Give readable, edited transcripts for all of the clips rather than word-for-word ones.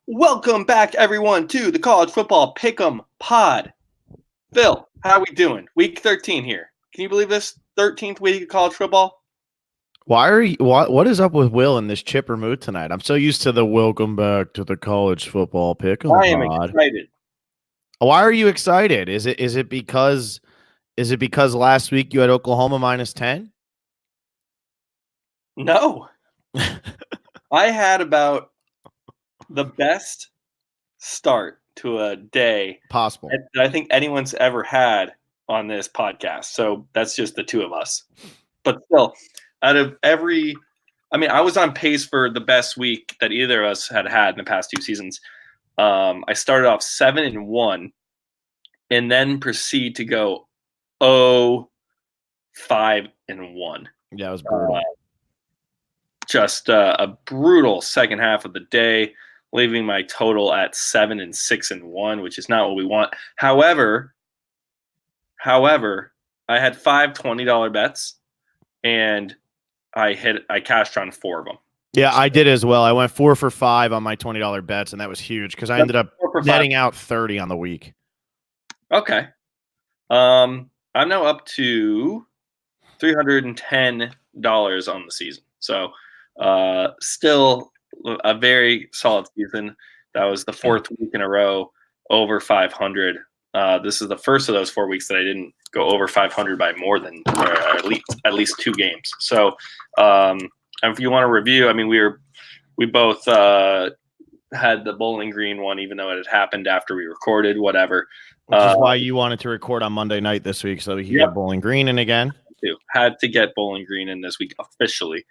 Welcome back, everyone, to the College Football Pick'em Pod. Phil, how we doing? Week 13 here. Can you believe this? 13th week of college football? Why are you? What is up with Will in this chipper mood tonight? I'm so used to the welcome back to the college football pick'em I am pod. excited. Why are you excited? Is it because last week you had Oklahoma -10? No, I had about the best start to a day Possible. that I think anyone's ever had on this podcast. So that's just the two of us. But still, out of every, I was on pace for the best week that either of us had in the past two seasons. I started off 7-1, and then proceed to go 5-1. Yeah, it was brutal. Just a brutal second half of the day, leaving my total at 7-6-1, which is not what we want. However, I had five $20 bets, and I cashed on four of them. Yeah, I did as well. I went 4 for 5 on my $20 bets, and that was huge because I ended up netting out 30 on the week. Okay. I'm now up to $310 on the season. So still a very solid season. That was the fourth week in a row over 500. This is the first of those 4 weeks that I didn't go over 500 by more than at least two games. So if you want to review, we both had the Bowling Green one, even though it had happened after we recorded, whatever. Which is why you wanted to record on Monday night this week so we could get Bowling Green in again. Had to get Bowling Green in this week officially.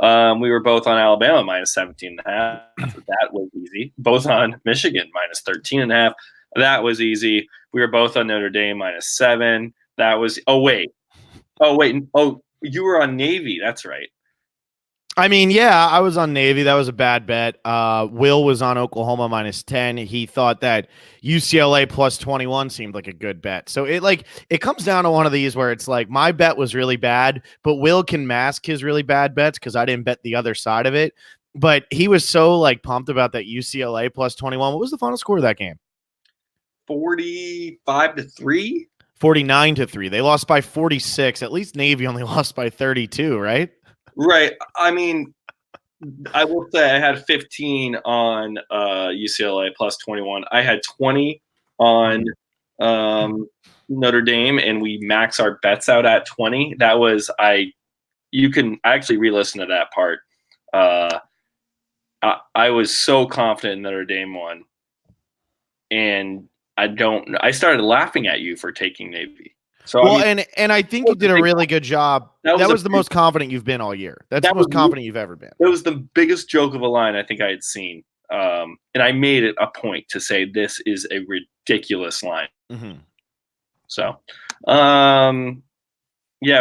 We were both on Alabama -17.5. That was easy. Both on Michigan -13.5. That was easy. We were both on Notre Dame -7. That was. Oh wait. You were on Navy. That's right. Yeah, I was on Navy. That was a bad bet. Will was on Oklahoma -10. He thought that UCLA +21 seemed like a good bet. So it comes down to one of these where it's like my bet was really bad, but Will can mask his really bad bets because I didn't bet the other side of it. But he was so pumped about that UCLA +21. What was the final score of that game? 45-3. 49-3. They lost by 46. At least Navy only lost by 32, right? Right. I will say I had 15 on UCLA +21. I had 20 on Notre Dame, and we max our bets out at 20. That was you can actually re-listen to that part. I was so confident in Notre Dame won, and I started laughing at you for taking Navy. So and I think you did a really good job. That was the most confident you've been all year. That's the most confident you've ever been. It was the biggest joke of a line I think I had seen. And I made it a point to say this is a ridiculous line. Mm-hmm. So,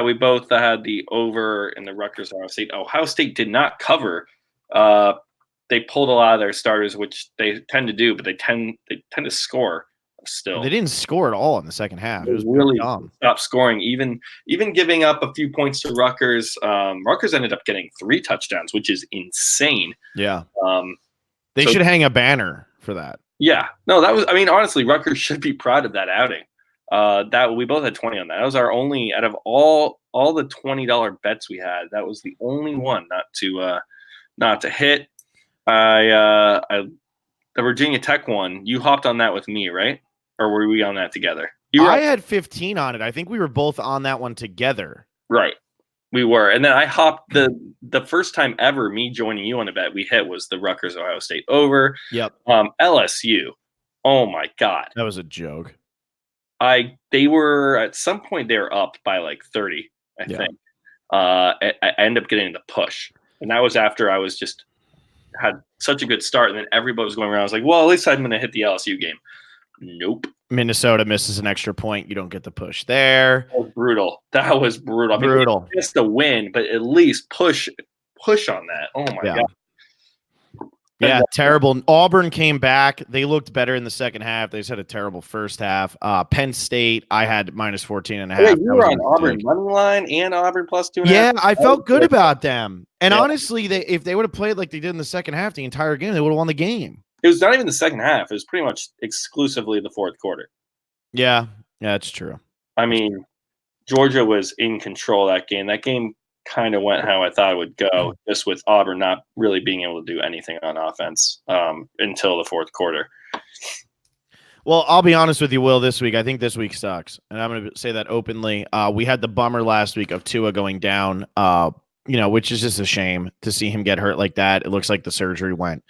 we both had the over in the Rutgers Ohio State. Ohio State did not cover. They pulled a lot of their starters, which they tend to do, but they tend to score. Still, they didn't score at all in the second half. It was really dumb. Stopped scoring, even giving up a few points to Rutgers. Rutgers ended up getting 3 touchdowns, which is insane. Yeah. They should hang a banner for that. Yeah. No, that was. Honestly, Rutgers should be proud of that outing. That we both had 20 on that. That was our only out of all the $20 bets we had. That was the only one not to hit. The Virginia Tech one. You hopped on that with me, right? Or were we on that together? I had 15 on it. I think we were both on that one together. Right. We were. And then I hopped the first time ever me joining you on a bet we hit was the Rutgers Ohio State over. Yep. LSU. Oh my God. That was a joke. They were at some point they were up by 30, I think. I ended up getting the push. And that was after I was had such a good start, and then everybody was going around. I was like, well, at least I'm going to hit the LSU game. Nope. Minnesota misses an extra point. You don't get the push there. That was brutal. Brutal. Just a win, but at least push on that. Oh my God. Yeah, terrible. Auburn came back. They looked better in the second half. They just had a terrible first half. Penn State, I had -14.5. Wait, you were on Auburn money line and Auburn +2.5. Yeah, I felt good about them. And honestly, if they would have played like they did in the second half, the entire game, they would have won the game. it was not even the second half. It was pretty much exclusively the fourth quarter. Yeah, that's true. I mean, Georgia was in control of that game. That game kind of went how I thought it would go, just with Auburn not really being able to do anything on offense until the fourth quarter. Well, I'll be honest with you, Will, this week. I think this week sucks. And I'm going to say that openly. We had the bummer last week of Tua going down, which is just a shame to see him get hurt like that. It looks like the surgery went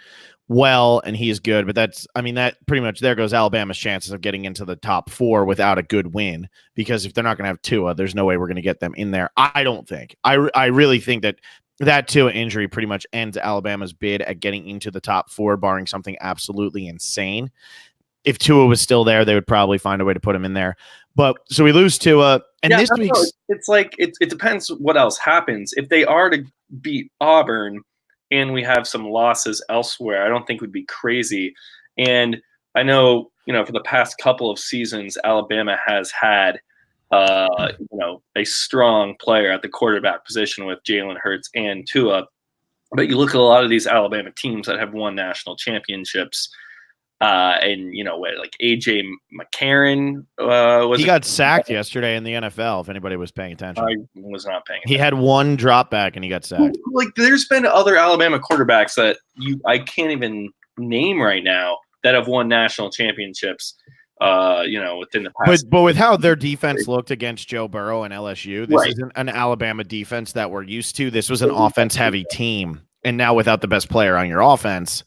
well and he is good, but that pretty much there goes Alabama's chances of getting into the top 4 without a good win, because if they're not going to have Tua, there's no way we're going to get them in there. I don't think. I really think that Tua injury pretty much ends Alabama's bid at getting into the top 4, barring something absolutely insane. If Tua was still there, they would probably find a way to put him in there. But so we lose Tua, and this week it's like it depends what else happens. If they are to beat Auburn and we have some losses elsewhere, I don't think would be crazy. And I know, for the past couple of seasons, Alabama has had a strong player at the quarterback position with Jalen Hurts and Tua. But you look at a lot of these Alabama teams that have won national championships. And like AJ McCarron he got sacked yesterday in the NFL. If anybody was paying attention, I was not paying attention. He had one drop back and he got sacked. Like there's been other Alabama quarterbacks that I can't even name right now that have won national championships. Within the past. But with how their defense looked against Joe Burrow and LSU, this isn't an Alabama defense that we're used to. This was an offense-heavy team, and now without the best player on your offense,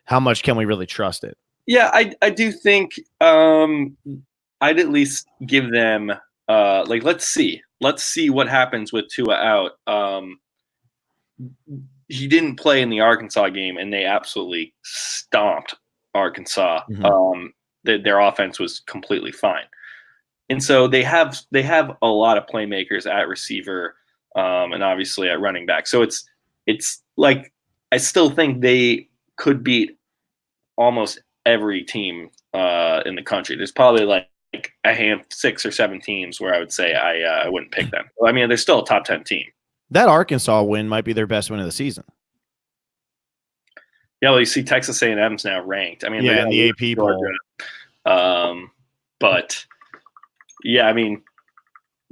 how much can we really trust it? Yeah, I do think I'd at least give them let's see what happens with Tua out. He didn't play in the Arkansas game, and they absolutely stomped Arkansas. Mm-hmm. Their offense was completely fine, and so they have a lot of playmakers at receiver, and obviously at running back. So it's like I still think they could beat almost every team in the country. There's probably like a 6 or 7 teams where I would say I wouldn't pick them. I mean, they're still a top 10 team. That Arkansas win might be their best win of the season. Yeah, well, you see Texas A&M's now ranked. I mean, in the AP poll. But yeah, I mean,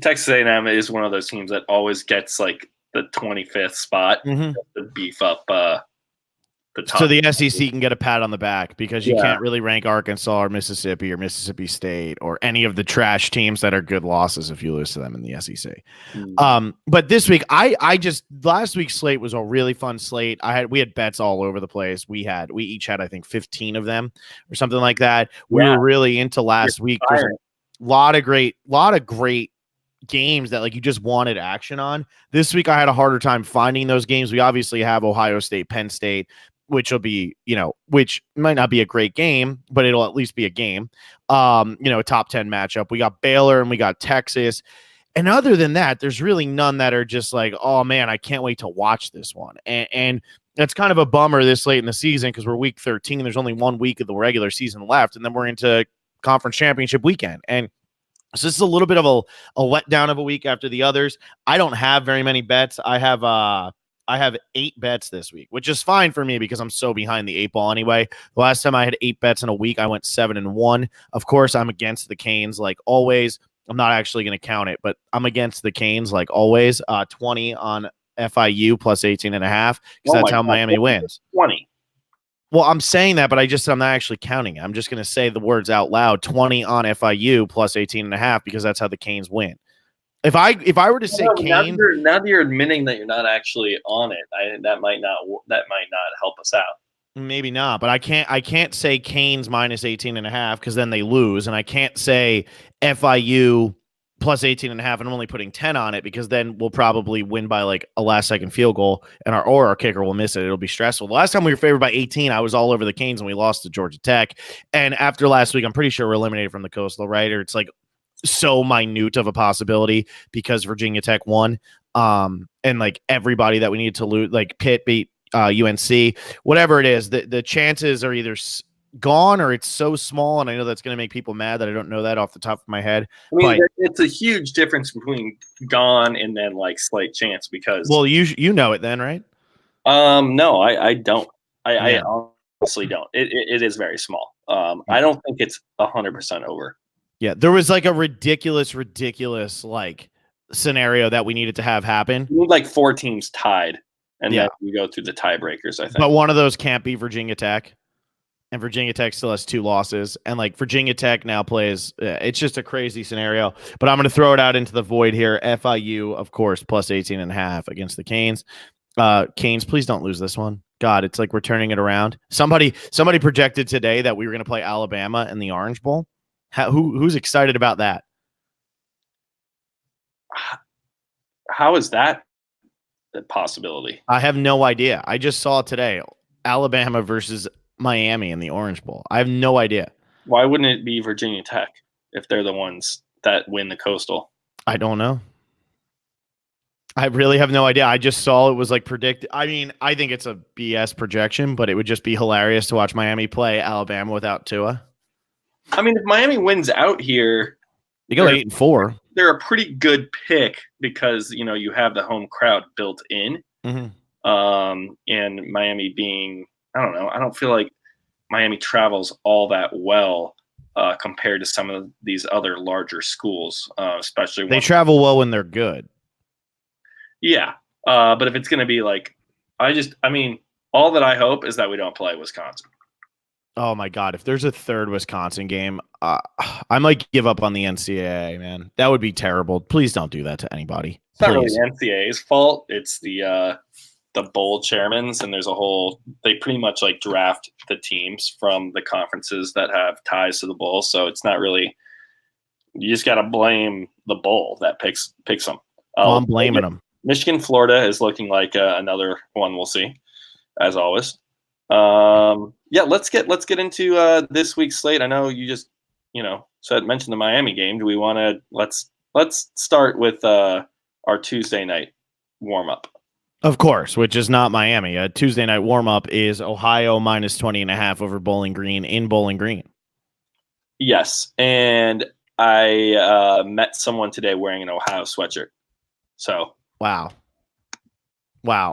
Texas A&M is one of those teams that always gets like the 25th spot to beef up the top. So the SEC can get a pat on the back because you can't really rank Arkansas or Mississippi State or any of the trash teams that are good losses if you lose to them in the SEC. But this week, last week's slate was a really fun slate. We had bets all over the place. We each had I think 15 of them or something like that. We were really into last week. There's a lot of great games that like you just wanted action on. This week I had a harder time finding those games. We obviously have Ohio State, Penn State, which will be, which might not be a great game, but it'll at least be a game. A top 10 matchup. We got Baylor and we got Texas. And other than that, there's really none that are just like, oh man, I can't wait to watch this one. And that's kind of a bummer this late in the season because we're week 13. There's only 1 week of the regular season left, and then we're into conference championship weekend. And so this is a little bit of a letdown of a week after the others. I don't have very many bets. I have 8 bets this week, which is fine for me because I'm so behind the 8 ball anyway. The last time I had 8 bets in a week, I went 7-1. Of course, I'm against the Canes like always. I'm not actually going to count it, but I'm against the Canes like always. 20 on FIU plus 18.5 because that's how Miami wins. 20. Well, I'm saying that, but I'm not actually counting it. I'm just going to say the words out loud. 20 on FIU plus 18.5 because that's how the Canes win. If I were to say Canes, now that you're admitting that you're not actually on it, that might not help us out. Maybe not, but I can't say Canes minus 18.5 because then they lose, and I can't say FIU plus 18.5 and I'm only putting 10 on it because then we'll probably win by like a last second field goal and our kicker will miss it. It'll be stressful. The last time we were favored by 18, I was all over the Canes and we lost to Georgia Tech. And after last week, I'm pretty sure we're eliminated from the Coastal, right? Or it's like so minute of a possibility because Virginia Tech won. And like everybody that we needed to lose, like Pitt beat UNC, whatever it is, the chances are either gone or it's so small, and I know that's going to make people mad that I don't know that off the top of my head. I mean, it's a huge difference between gone and then like slight chance because you know it then, right? No, I don't. I honestly don't. It is very small. I don't think it's 100% over. Yeah, there was like a ridiculous like scenario that we needed to have happen. You need like 4 teams tied, and Yeah. then we go through the tiebreakers, I think. But one of those can't be Virginia Tech. And Virginia Tech still has 2 losses. And like Virginia Tech now plays, it's just a crazy scenario. But I'm going to throw it out into the void here. FIU, of course, plus 18.5 against the Canes. Canes, please don't lose this one. God, it's like we're turning it around. Somebody projected today that we were going to play Alabama in the Orange Bowl. Who's excited about that? How is that a possibility? I have no idea. I just saw today Alabama versus Miami in the Orange Bowl. I have no idea. Why wouldn't it be Virginia Tech if they're the ones that win the Coastal? I don't know. I really have no idea. I just saw it was like predicted. I mean, I think it's a BS projection, but it would just be hilarious to watch Miami play Alabama without Tua. I mean, if Miami wins out here, they go 8-4. They're a pretty good pick because you have the home crowd built in, and Miami being, I don't know, I don't feel like Miami travels all that well compared to some of these other larger schools, especially they travel well when they're good. Yeah, but if it's going to be like, all that I hope is that we don't play Wisconsin. Oh my God! If there's a third Wisconsin game, I might give up on the NCAA. Man, that would be terrible. Please don't do that to anybody. It's not really the NCAA's fault. It's the bowl chairmans, and there's a whole. They pretty much like draft the teams from the conferences that have ties to the bowl. So it's not really. You just got to blame the bowl that picks them. I'm blaming them. Michigan, Florida is looking like another one. We'll see, as always. Yeah, let's get into this week's slate. I know you just mentioned the Miami game. Do we want to let's start with our Tuesday night warm up? Of course, which is not Miami. A Tuesday night warm up is Ohio minus 20.5 over Bowling Green in Bowling Green. Yes, and I met someone today wearing an Ohio sweatshirt. So wow.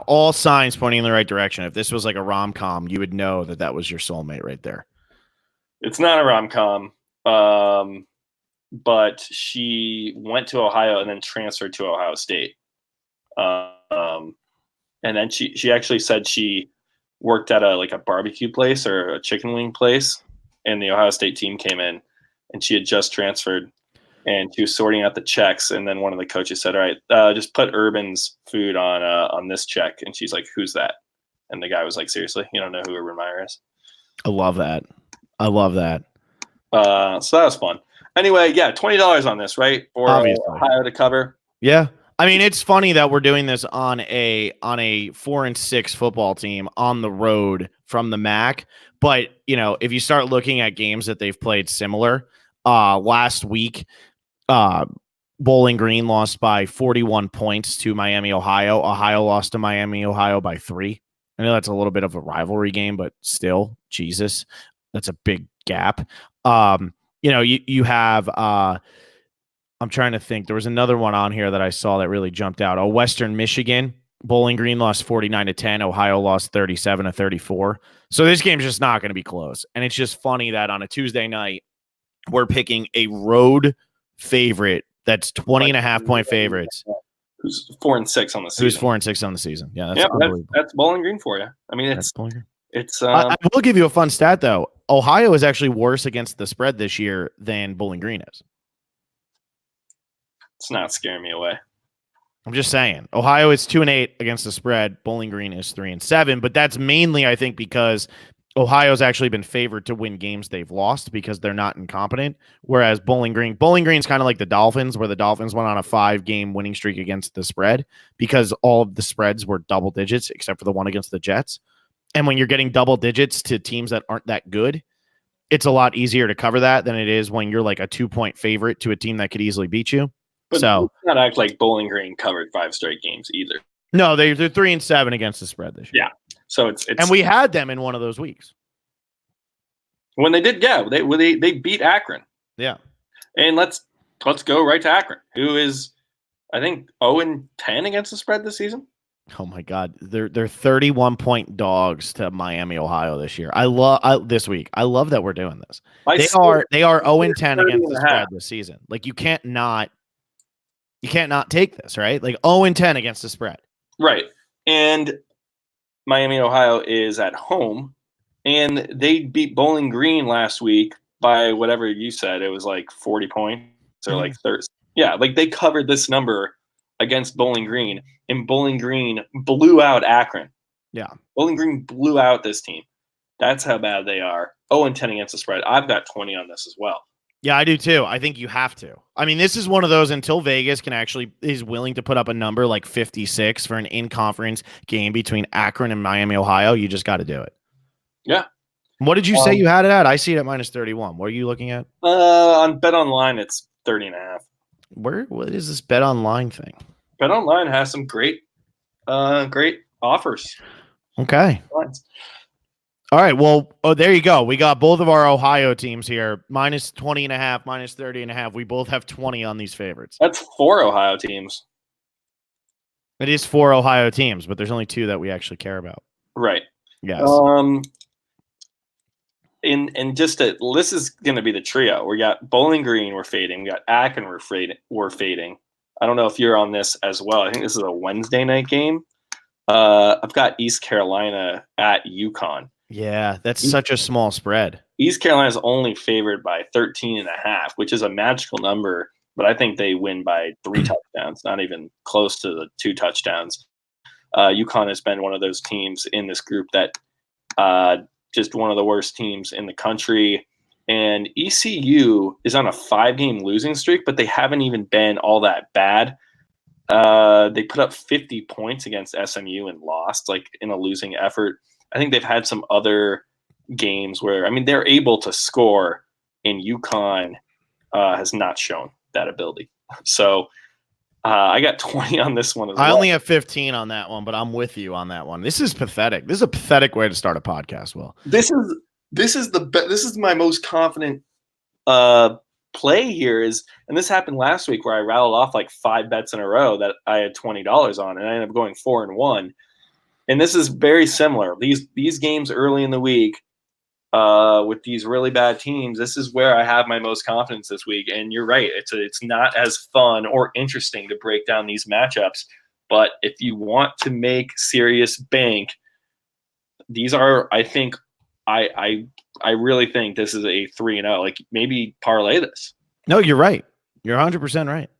All signs pointing in the right direction. If this was like a rom-com, you would know that was your soulmate right there. It's not a rom-com, but she went to Ohio and then transferred to Ohio State. And then she actually said she worked at a barbecue place or a chicken wing place, and the Ohio State team came in, and she had just transferred. And she was sorting out the checks, and then one of the coaches said, "All right, just put Urban's food on this check." And she's like, "Who's that?" And the guy was like, "Seriously, you don't know who Urban Meyer is?" I love that. So that was fun. Anyway, yeah, $20 on this, right? For Ohio to cover. Yeah, I mean, it's funny that we're doing this on a 4-6 football team on the road from the MAC. But if you start looking at games that they've played similar, last week. Bowling Green lost by 41 points to Miami, Ohio. Ohio lost to Miami, Ohio by 3. I know that's a little bit of a rivalry game, but still, Jesus, that's a big gap. You have, I'm trying to think. There was another one on here that I saw that really jumped out. Western Michigan, Bowling Green lost 49-10. Ohio lost 37-34. So this game's just not going to be close. And it's just funny that on a Tuesday night, we're picking a road favorite that's 20.5 point favorites. Who's 4-6 on the season? Who's 4-6 on the season? Yeah, that's Bowling Green for you. I mean, it's. I will give you a fun stat though. Ohio is actually worse against the spread this year than Bowling Green is. It's not scaring me away. I'm just saying. Ohio is 2-8 against the spread. Bowling Green is 3-7, but that's mainly, I think, because Ohio's actually been favored to win games they've lost because they're not incompetent. Whereas Bowling Green's kind of like the Dolphins, where the Dolphins went on a 5-game winning streak against the spread because all of the spreads were double digits except for the one against the Jets. And when you're getting double digits to teams that aren't that good, it's a lot easier to cover that than it is when you're like a 2-point favorite to a team that could easily beat you. But so not act like Bowling Green covered 5 straight games either. No, they're 3-7 against the spread this year. Yeah. So it's and we had them in one of those weeks. When they did, yeah, they beat Akron. Yeah. And let's go right to Akron, who is, I think, 0-10 against the spread this season. Oh my God, they're 31-point dogs to Miami, Ohio this year. I love this week. I love that we're doing this. I They still are 0-10 30 against and the a half. spread this season. Like you can't not take this, right? Like 0-10 against the spread. Right. And Miami, Ohio is at home, and they beat Bowling Green last week by whatever you said. It was like 40 points or like 30. Yeah, like they covered this number against Bowling Green, and Bowling Green blew out Akron. Yeah. Bowling Green blew out this team. That's how bad they are. 0-10 against the spread. I've got 20 on this as well. Yeah, I do too. I think you have to. I mean, this is one of those until Vegas is willing to put up a number like 56 for an in-conference game between Akron and Miami, Ohio. You just got to do it. Yeah. What did you say you had it at? I see it at -31. What are you looking at? On Bet Online, it's 30 and a half. What is this Bet Online thing? Bet Online has some great offers. Okay. All right. Well, there you go. We got both of our Ohio teams here, -20 and a half, -30 and a half. We both have 20 on these favorites. That's 4 Ohio teams. It is 4 Ohio teams, but there's only 2 that we actually care about. Right. Yes. And just this is going to be the trio. We got Bowling Green, we're fading. We got Akron, we're fading. I don't know if you're on this as well. I think this is a Wednesday night game. I've got East Carolina at UConn. Yeah, that's such a small spread. East Carolina is only favored by 13 and a half, which is a magical number, but I think they win by 3 touchdowns, not even close to the 2 touchdowns. UConn has been one of those teams in this group that just one of the worst teams in the country. And ECU is on a 5-game losing streak, but they haven't even been all that bad. They put up 50 points against SMU and lost, like in a losing effort. I think they've had some other games where, I mean, they're able to score, and UConn has not shown that ability. So I got 20 on this one as well. I only have 15 on that one, but I'm with you on that one. This is pathetic. This is a pathetic way to start a podcast, Will. This is my most confident play here and this happened last week where I rattled off like 5 bets in a row that I had $20 on, and I ended up going 4-1. And this is very similar. These games early in the week with these really bad teams, this is where I have my most confidence this week. And you're right. It's not as fun or interesting to break down these matchups. But if you want to make serious bank, these are, I think, I really think this is a 3-0. Like maybe parlay this. No, you're right. You're 100% right.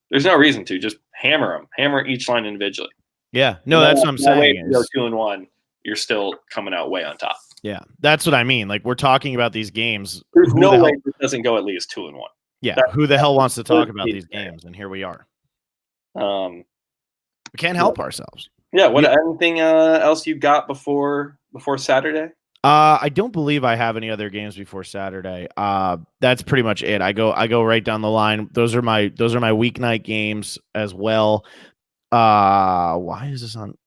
There's no reason to just hammer them. Hammer each line individually. Yeah, no, that's what I'm saying. If you go 2-1, you're still coming out way on top. Yeah, that's what I mean. Like we're talking about these games. There's no way this doesn't go at least 2-1. Yeah, who the hell wants to talk about these games? And here we are. We can't help ourselves. Yeah. Anything else you got before Saturday? I don't believe I have any other games before Saturday. That's pretty much it. I go right down the line. Those are my weeknight games as well. Why is this on?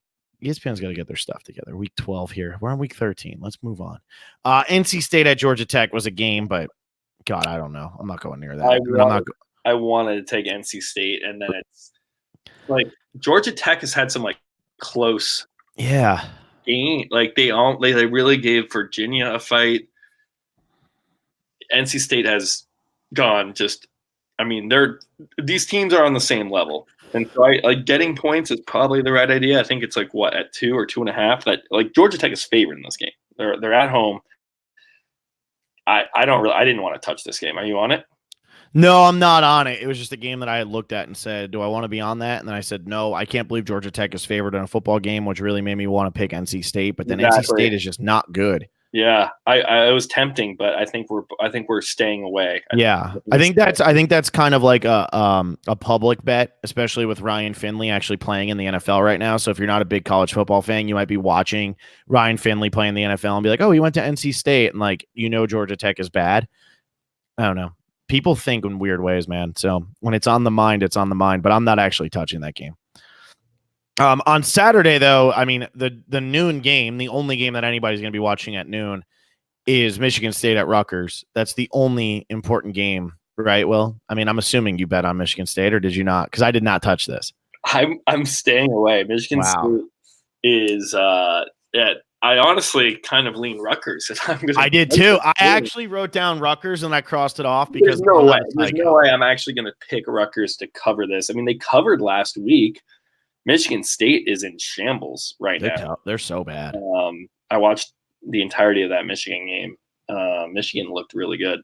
ESPN's got to get their stuff together. Week 12 here. We're on week 13. Let's move on. NC State at Georgia Tech was a game, but God, I don't know. I'm not going near that. I wanted to take NC State, and then it's like Georgia Tech has had some like close game. Like they really gave Virginia a fight. NC State has gone just. I mean, these teams are on the same level. And so getting points is probably the right idea. I think it's like at 2 or 2.5 that like Georgia Tech is favored in this game. They're at home. I didn't want to touch this game. Are you on it? No, I'm not on it. It was just a game that I had looked at and said, do I want to be on that? And then I said, no, I can't believe Georgia Tech is favored in a football game, which really made me want to pick NC State. But then NC State is just not good. Yeah, I was tempting, but I think we're staying away. I think that's kind of like a public bet, especially with Ryan Finley actually playing in the NFL right now. So if you're not a big college football fan, you might be watching Ryan Finley play in the NFL and be like, oh, he went to NC State, and like Georgia Tech is bad. I don't know. People think in weird ways, man. So when it's on the mind, it's on the mind. But I'm not actually touching that game. On Saturday, though, I mean, the noon game, the only game that anybody's going to be watching at noon is Michigan State at Rutgers. That's the only important game, right, Will? I mean, I'm assuming you bet on Michigan State, or did you not? Because I did not touch this. I'm staying away. Michigan State is yeah, I honestly kind of lean Rutgers if I'm going to. I did too. I actually wrote down Rutgers and I crossed it off because There's no I'm way. not a There's psycho. no way I'm actually going to pick Rutgers to cover this. I mean, they covered last week. Michigan State is in shambles right now. They're so bad. I watched the entirety of that Michigan game. Michigan looked really good.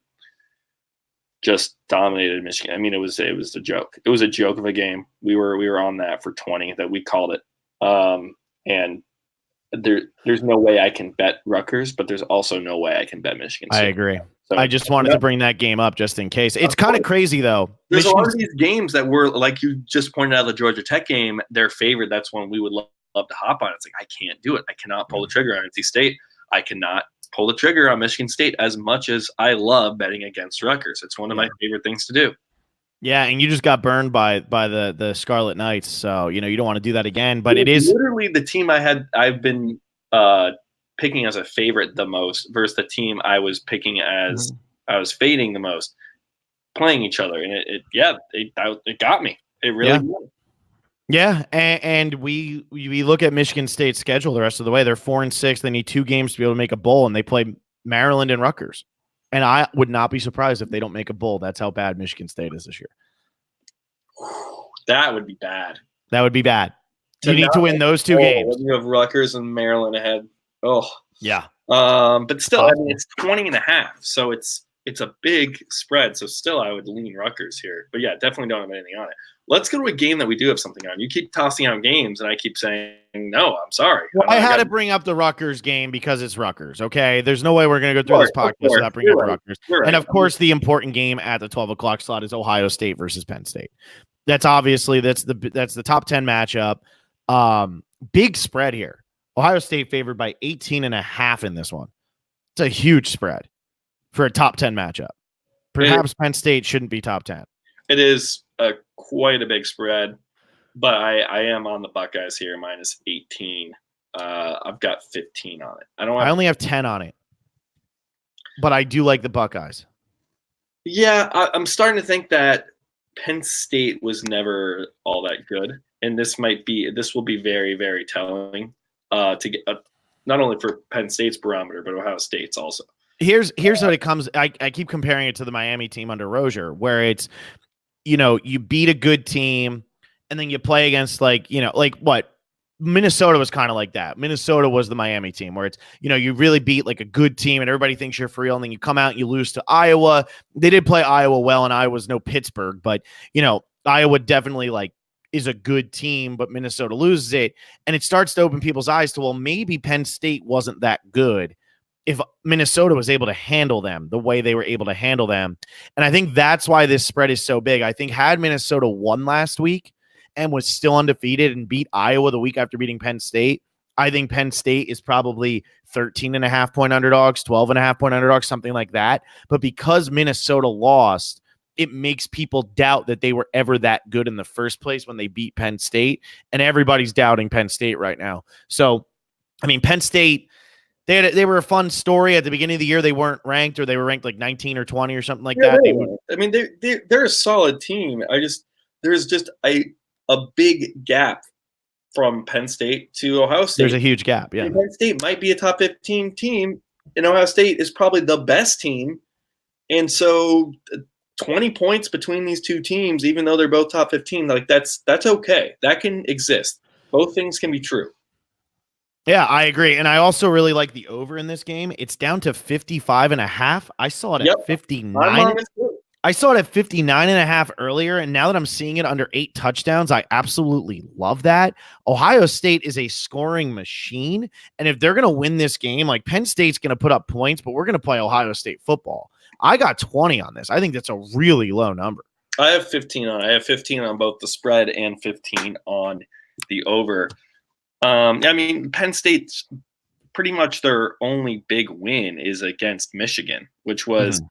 Just dominated Michigan. I mean, it was a joke. It was a joke of a game. We were on that for 20 that we called it. And there's no way I can bet Rutgers, but there's also no way I can bet Michigan State. I agree. So, I just wanted to bring that game up just in case. It's kind of crazy though. There's a lot of these games that were, like you just pointed out, the Georgia Tech game, they're favored. That's one we would love to hop on. It's like, I can't do it. I cannot pull the trigger on NC State. I cannot pull the trigger on Michigan State as much as I love betting against Rutgers. It's one of my favorite things to do. Yeah, and you just got burned by the Scarlet Knights, so you don't want to do that again. But it is literally the team I've been picking as a favorite the most versus the team I was picking as I was fading the most, playing each other, and it got me. It really did. Yeah, and we look at Michigan State's schedule the rest of the way. They're 4-6. They need 2 games to be able to make a bowl, and they play Maryland and Rutgers. And I would not be surprised if they don't make a bowl. That's how bad Michigan State is this year. That would be bad. That would be bad. You need to win those 2 games. You have Rutgers and Maryland ahead. Oh, yeah. But still, I mean, it's 20.5, so it's a big spread. So still, I would lean Rutgers here. But yeah, definitely don't have anything on it. Let's go to a game that we do have something on. You keep tossing out games, and I keep saying, no, I'm sorry. Well, I had to bring up the Rutgers game because it's Rutgers, okay? There's no way we're going to go through this podcast without bringing up Rutgers. And, of course, the important game at the 12 o'clock slot is Ohio State versus Penn State. That's obviously that's the top 10 matchup. Big spread here. Ohio State favored by 18.5 in this one. It's a huge spread for a top 10 matchup. Perhaps Penn State shouldn't be top 10. It is quite a big spread, but I am on the Buckeyes here, minus 18. I've got 15 on it. I only have 10 on it, but I do like the Buckeyes. Yeah, I'm starting to think that Penn State was never all that good, and this will be very, very telling to get not only for Penn State's barometer, but Ohio State's also. Here's what it comes. I keep comparing it to the Miami team under Rozier, where it's, you beat a good team and then you play against like what Minnesota was kind of like that. Minnesota was the Miami team where it's, you really beat like a good team and everybody thinks you're for real. And then you come out and you lose to Iowa. They did play Iowa well, and Iowa's no Pittsburgh, but Iowa definitely is a good team, but Minnesota loses it. And it starts to open people's eyes to, well, maybe Penn State wasn't that good if Minnesota was able to handle them the way they were able to handle them. And I think that's why this spread is so big. I think had Minnesota won last week and was still undefeated and beat Iowa the week after beating Penn State, I think Penn State is probably 13.5 point underdogs, 12.5 point underdogs, something like that. But because Minnesota lost, it makes people doubt that they were ever that good in the first place when they beat Penn State. And everybody's doubting Penn State right now. So, I mean, Penn State, they were a fun story at the beginning of the year. They weren't ranked, or they were ranked like 19 or 20 or something like that. I mean, they're a solid team. There's just a big gap from Penn State to Ohio State. There's a huge gap. Yeah, Penn State might be a top 15 team, and Ohio State is probably the best team. And so, 20 points between these two teams, even though they're both top 15, that's okay. That can exist. Both things can be true. Yeah, I agree. And I also really like the over in this game. It's down to 55.5. I saw it at 59. I saw it at 59.5 earlier. And now that I'm seeing it under 8 touchdowns, I absolutely love that. Ohio State is a scoring machine. And if they're going to win this game, like Penn State's going to put up points, but we're going to play Ohio State football. I got 20 on this. I think that's a really low number. I have 15 on. I have 15 on both the spread and 15 on the over. I mean, Penn State's pretty much their only big win is against Michigan, which was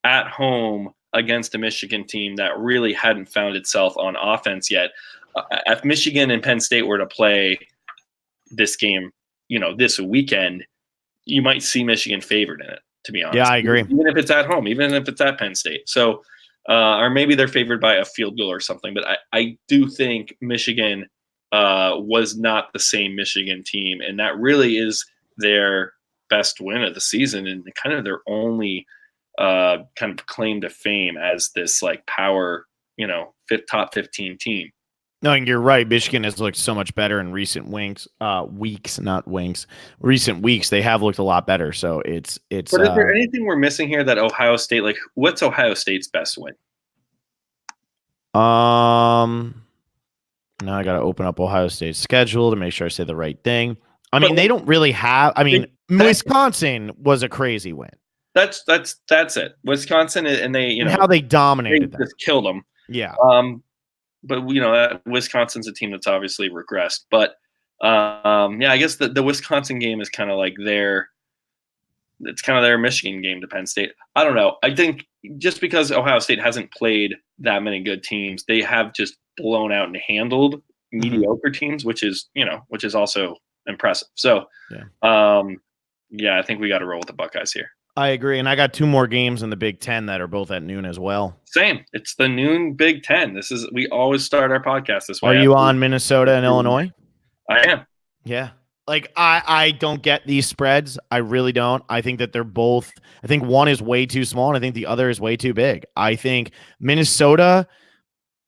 at home against a Michigan team that really hadn't found itself on offense yet. If Michigan and Penn State were to play this game, this weekend, you might see Michigan favored in it, to be honest. Yeah, I agree. Even if it's at home, even if it's at Penn State. So, or maybe they're favored by a field goal or something. But I do think Michigan was not the same Michigan team, and that really is their best win of the season and kind of their only kind of claim to fame as this like power, top 15 team. No, and you're right. Michigan has looked so much better in recent weeks, not wings. Recent weeks, they have looked a lot better. So it's. But is there anything we're missing here that Ohio State, like, what's Ohio State's best win? Now I got to open up Ohio State's schedule to make sure I say the right thing. I mean, they don't really have. I mean, Wisconsin was a crazy win. That's it. Wisconsin, and they, and how they dominated, they just killed them. Yeah. But Wisconsin's a team that's obviously regressed. But I guess the Wisconsin game is kind of like their Michigan game to Penn State. I don't know. I think just because Ohio State hasn't played that many good teams, they have just blown out and handled mediocre teams, which is also impressive. So, I think we got to roll with the Buckeyes here. I agree, and I got 2 more games in the Big Ten that are both at noon as well. Same. It's the noon Big Ten. We always start our podcast this way. Are you on Minnesota and Illinois? I am. Yeah. Like, I don't get these spreads. I really don't. I think that they're both – I think one is way too small, and I think the other is way too big. I think Minnesota –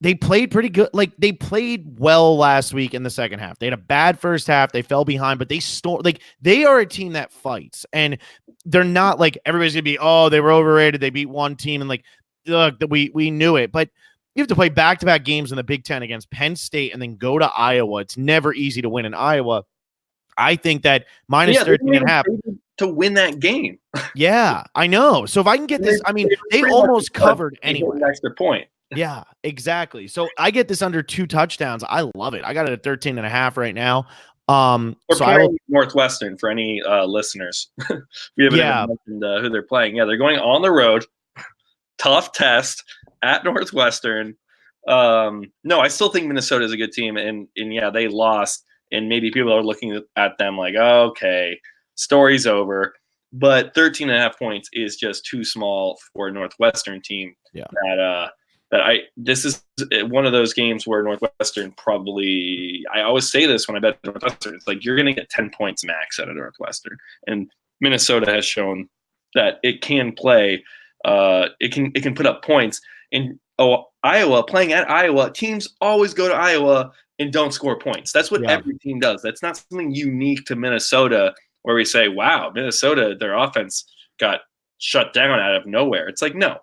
they played pretty good. Like, they played well last week in the second half. They had a bad first half. They fell behind, but they are a team that fights. And they're not like everybody's going to be, oh, they were overrated. They beat one team. And like, look, we knew it. But you have to play back-to-back games in the Big Ten against Penn State and then go to Iowa. It's never easy to win in Iowa. I think that minus 13.5 to win that game. Yeah, I know. So if I can get this, I mean, they almost covered anyway. Extra point. Yeah, exactly. So I get this under 2 touchdowns. I love it. I got it at 13.5 right now. Northwestern for any listeners. We haven't even mentioned who they're playing. Yeah, they're going on the road. Tough test at Northwestern. No, I still think Minnesota is a good team, and they lost. And maybe people are looking at them like, oh, okay, story's over. But 13.5 points is just too small for a Northwestern team. Yeah. This is one of those games where Northwestern probably, I always say this when I bet Northwestern, it's like you're going to get 10 points max out of Northwestern. And Minnesota has shown that it can play, it can put up points. And Iowa, playing at Iowa, teams always go to Iowa and don't score points. That's what every team does. That's not something unique to Minnesota where we say, wow, Minnesota, their offense got shut down out of nowhere. It's like, no.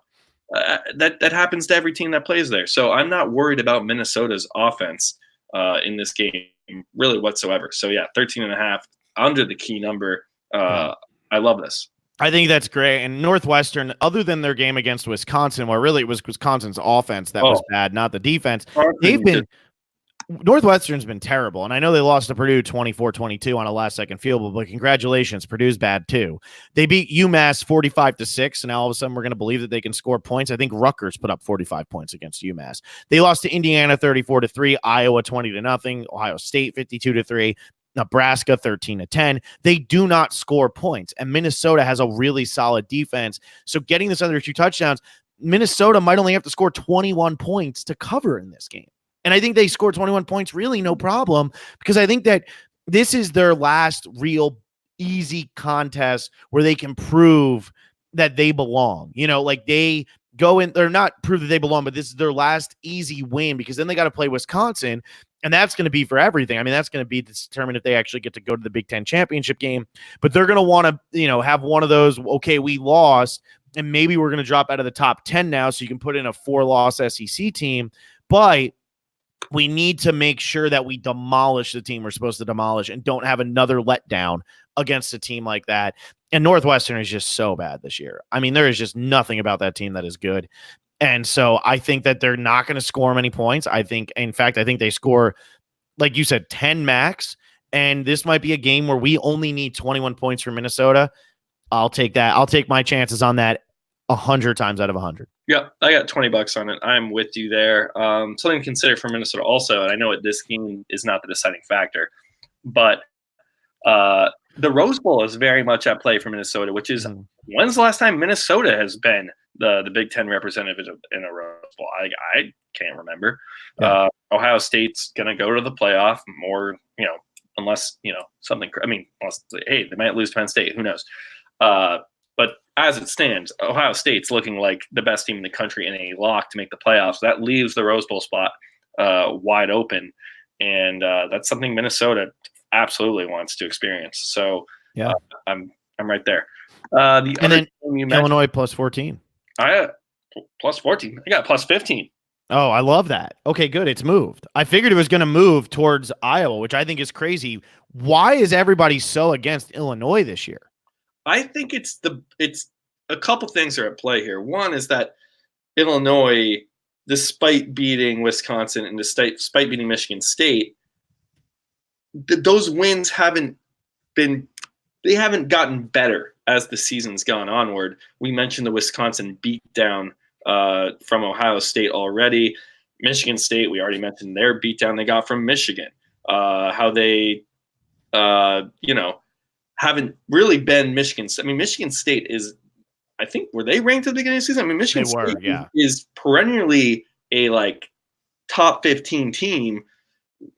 That happens to every team that plays there. So I'm not worried about Minnesota's offense in this game really whatsoever. So 13.5 under the key number. I love this. I think that's great. And Northwestern, other than their game against Wisconsin, where really it was Wisconsin's offense that was bad, not the defense. Northwestern's been terrible, and I know they lost to Purdue 24-22 on a last-second field goal, but congratulations, Purdue's bad too. They beat UMass 45-6, and now all of a sudden we're going to believe that they can score points. I think Rutgers put up 45 points against UMass. They lost to Indiana 34-3, Iowa 20-0, Ohio State 52-3, Nebraska 13-10. They do not score points, and Minnesota has a really solid defense. So getting this under 2 touchdowns, Minnesota might only have to score 21 points to cover in this game. And I think they scored 21 points, really no problem, because I think that this is their last real easy contest where they can prove that they belong. Like they go in, they're not prove that they belong, but this is their last easy win, because then they got to play Wisconsin, and that's going to be for everything. I mean, that's going to be determined if they actually get to go to the Big Ten championship game, but they're going to want to, have one of those, okay, we lost, and maybe we're going to drop out of the top 10 now, so you can put in a 4-loss SEC team, but we need to make sure that we demolish the team we're supposed to demolish and don't have another letdown against a team like that. And Northwestern is just so bad this year. I mean, there is just nothing about that team that is good. And so I think that they're not going to score many points. I think they score, like you said, 10 max. And this might be a game where we only need 21 points from Minnesota. I'll take that. I'll take my chances on that 100 times out of 100. Yeah, I got $20 on it. I'm with you there. Something to consider for Minnesota also, and I know this game is not the deciding factor, but the Rose Bowl is very much at play for Minnesota, which is when's the last time Minnesota has been the Big Ten representative in a Rose Bowl? I can't remember. Yeah. Ohio State's going to go to the playoff more, unless, something, unless, hey, they might lose to Penn State. Who knows? But as it stands, Ohio State's looking like the best team in the country in a lock to make the playoffs. That leaves the Rose Bowl spot wide open. And that's something Minnesota absolutely wants to experience. So yeah, I'm right there. And then Illinois plus 14. Plus 14. I got plus 15. Oh, I love that. Okay, good. It's moved. I figured it was going to move towards Iowa, which I think is crazy. Why is everybody so against Illinois this year? I think it's a couple things are at play here. One is that Illinois, despite beating Wisconsin and despite beating Michigan State, those wins haven't gotten better as the season's gone onward. We mentioned the Wisconsin beatdown from Ohio State already. Michigan State, we already mentioned their beatdown they got from Michigan. How they, haven't really been Michigan. I mean, Michigan State is, I think, were they ranked at the beginning of the season? I mean, Michigan State is perennially a top 15 team.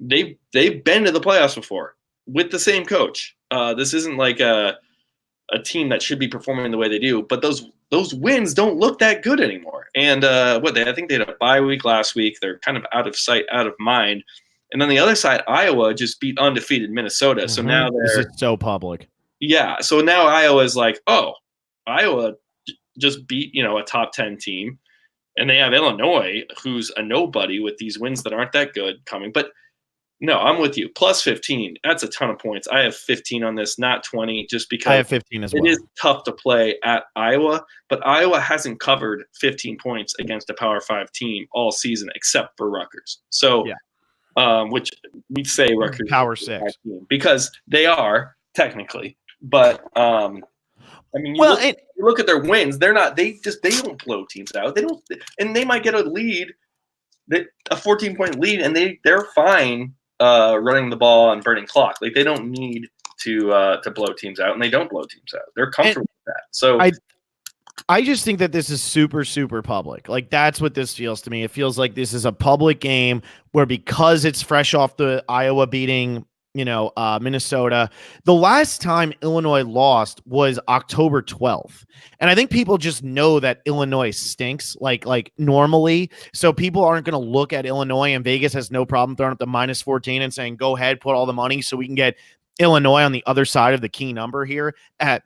They've been to the playoffs before with the same coach. This isn't like a team that should be performing the way they do, but those wins don't look that good anymore. And I think they had a bye week last week. They're kind of out of sight, out of mind. And on the other side, Iowa just beat undefeated Minnesota. So now this is so public. Yeah. So now Iowa's like, oh, Iowa just beat, a top 10 team. And they have Illinois, who's a nobody with these wins that aren't that good coming. But no, I'm with you. Plus 15. That's a ton of points. I have 15 on this, not 20, just because I have 15 as well. It is tough to play at Iowa, but Iowa hasn't covered 15 points against a Power 5 team all season except for Rutgers. So, which we'd say Rutgers Power 6 because they are technically, but you look at their wins. They don't blow teams out. They don't, and they might get a lead, a 14-point lead, and they're fine running the ball and burning clock. Like they don't need to blow teams out, and they don't blow teams out. They're comfortable with that. So I just think that this is super, super public. Like that's what this feels to me. It feels like this is a public game where because it's fresh off the Iowa beating Minnesota. The last time Illinois lost was October 12th. And I think people just know that Illinois stinks like normally. So people aren't going to look at Illinois, and Vegas has no problem throwing up the minus 14 and saying, go ahead, put all the money so we can get Illinois on the other side of the key number here at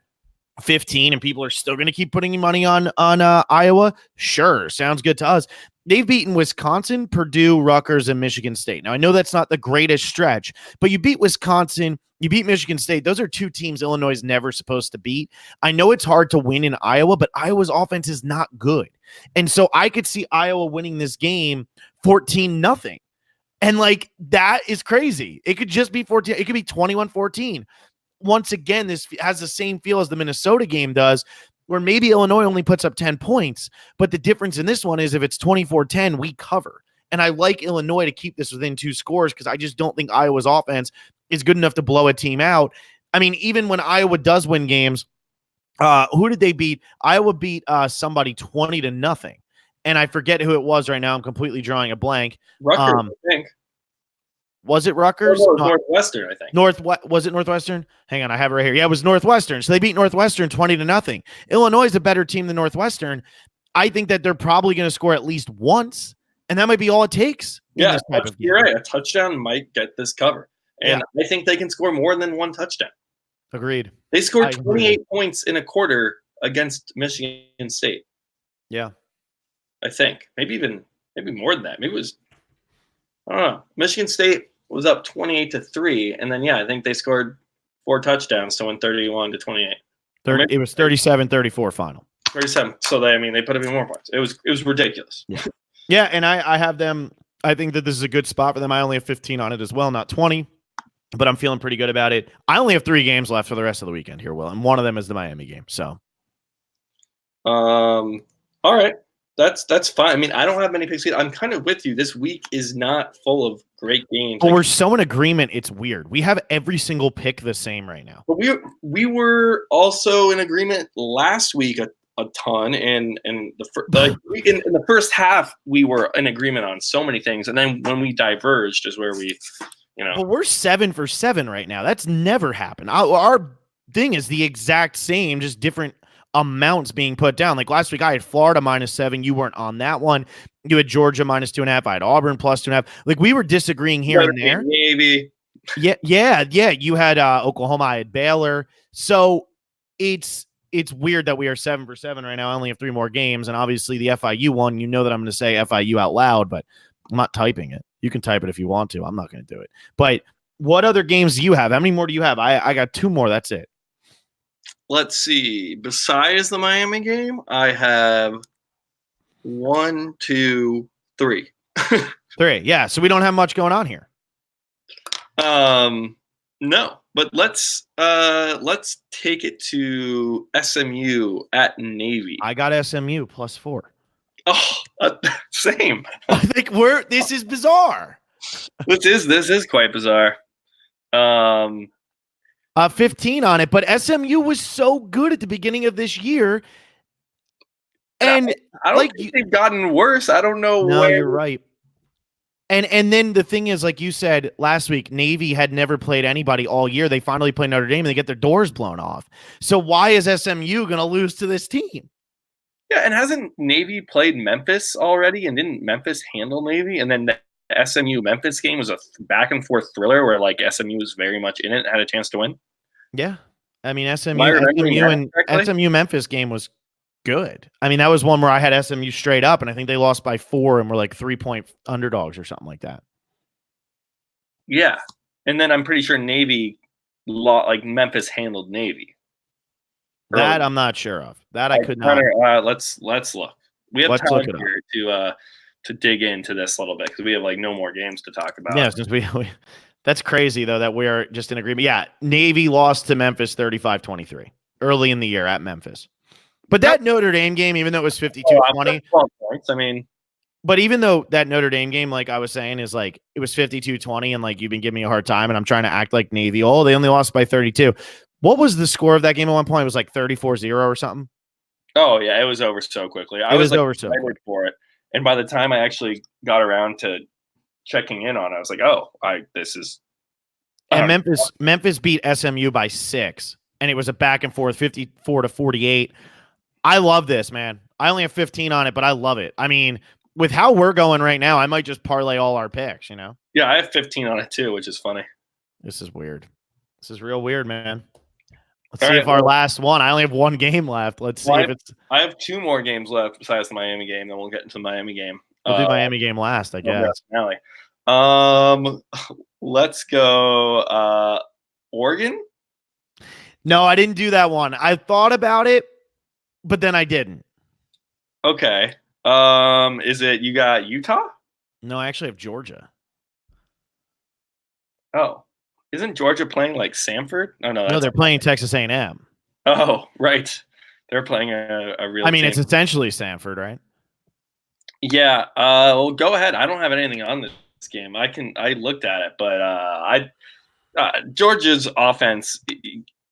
15, and people are still going to keep putting money on Iowa. Sure. Sounds good to us. They've beaten Wisconsin, Purdue, Rutgers, and Michigan State. Now, I know that's not the greatest stretch, but you beat Wisconsin, you beat Michigan State. Those are two teams Illinois is never supposed to beat. I know it's hard to win in Iowa, but Iowa's offense is not good. And so I could see Iowa winning this game 14-0. And that is crazy. It could just be 14. It could be 21-14. Once again, this has the same feel as the Minnesota game does, where maybe Illinois only puts up 10 points, but the difference in this one is if it's 24-10, we cover. And I like Illinois to keep this within 2 scores because I just don't think Iowa's offense is good enough to blow a team out. I mean, even when Iowa does win games, who did they beat? Iowa beat somebody 20-0. And I forget who it was right now. I'm completely drawing a blank. Rutgers, I think. Was it Rutgers? Northwestern, I think. Was it Northwestern? Hang on, I have it right here. Yeah, it was Northwestern. So they beat Northwestern 20-0. Illinois is a better team than Northwestern. I think that they're probably going to score at least once, and that might be all it takes. Yeah, you're right. A touchdown might get this cover. And I think they can score more than one touchdown. Agreed. They scored 28 points in a quarter against Michigan State. Yeah. I think. Maybe more than that. Maybe it was, I don't know. Michigan State was up 28-3, and then I think they scored 4 touchdowns to win 31-28. It was 37-34 final. 37. So they put up even more points. It was ridiculous. Yeah. Yeah, and I have them. I think that this is a good spot for them. I only have 15 on it as well, not 20, but I'm feeling pretty good about it. I only have 3 games left for the rest of the weekend here, Will, and one of them is the Miami game. So, all right. That's fine. I mean, I don't have many picks. I'm kind of with you. This week is not full of great games. But we're so in agreement. It's weird. We have every single pick the same right now. But we were also in agreement last week a ton, and in the first half we were in agreement on so many things, and then when we diverged is where we, But we're 7 for 7 right now. That's never happened. Our thing is the exact same, just different amounts being put down. Like last week, I had Florida -7. You weren't on that one. You had Georgia -2.5. I had Auburn +2.5. Like we were disagreeing here and there. Maybe. Yeah. You had Oklahoma. I had Baylor. So it's weird that we are 7 for 7 right now. I only have 3 more games, and obviously the FIU one. You know that I'm going to say FIU out loud, but I'm not typing it. You can type it if you want to. I'm not going to do it. But what other games do you have? How many more do you have? I got 2 more. That's it. Let's see. Besides the Miami game, I have 1, 2, 3. 3. Yeah. So we don't have much going on here. No, but let's take it to SMU at Navy. I got SMU +4. Oh, same. I think this is bizarre. This is quite bizarre. 15 on it, but SMU was so good at the beginning of this year. And I don't think they've gotten worse. I don't know. No, you're right. And then the thing is, like you said last week, Navy had never played anybody all year. They finally play Notre Dame and they get their doors blown off. So why is SMU going to lose to this team? Yeah, and hasn't Navy played Memphis already? And didn't Memphis handle Navy? And then the SMU Memphis game was a back and forth thriller where like SMU was very much in it, had a chance to win. Yeah, I mean SMU Memphis game was good. I mean that was one where I had SMU straight up, and I think they lost by 4 and were like 3-point underdogs or something like that. Yeah, and then I'm pretty sure Navy, like Memphis handled Navy. That I'm not sure of. That I could not. Let's look. We have time here to dig into this a little bit because we have like no more games to talk about. Yeah, since we that's crazy though that we are just in agreement. Yeah, Navy lost to Memphis 35-23 early in the year at Memphis. But that Notre Dame game, even though it was 52-20, 12 points. I mean, but even though that Notre Dame game, like I was saying, is like it was 52-20, and like you've been giving me a hard time, and I'm trying to act like Navy. Oh, they only lost by 32. What was the score of that game at one point? It was like 34-0 or something. Oh yeah, it was over so quickly. I was over so quick for it, and by the time I actually got around to checking in on it, I was like, "Oh, this is." And Memphis beat SMU by 6, and it was a back and forth, 54-48. I love this, man. I only have 15 on it, but I love it. I mean, with how we're going right now, I might just parlay all our picks. You know? Yeah, I have 15 on it too, which is funny. This is weird. This is real weird, man. Let's see if our last one. I only have 1 game left. Let's see if it's. I have 2 more games left besides the Miami game. Then we'll get into the Miami game. We'll do Miami game last, I guess. Let's go. Oregon. No, I didn't do that one. I thought about it, but then I didn't. Okay. Is it you got Utah? No, I actually have Georgia. Oh. Isn't Georgia playing like Samford? Oh, no, they're playing Texas A&M. Oh, right. They're playing a real. I mean, it's essentially Samford, right? Yeah. Well, go ahead. I don't have anything on this game. I looked at it, but Georgia's offense.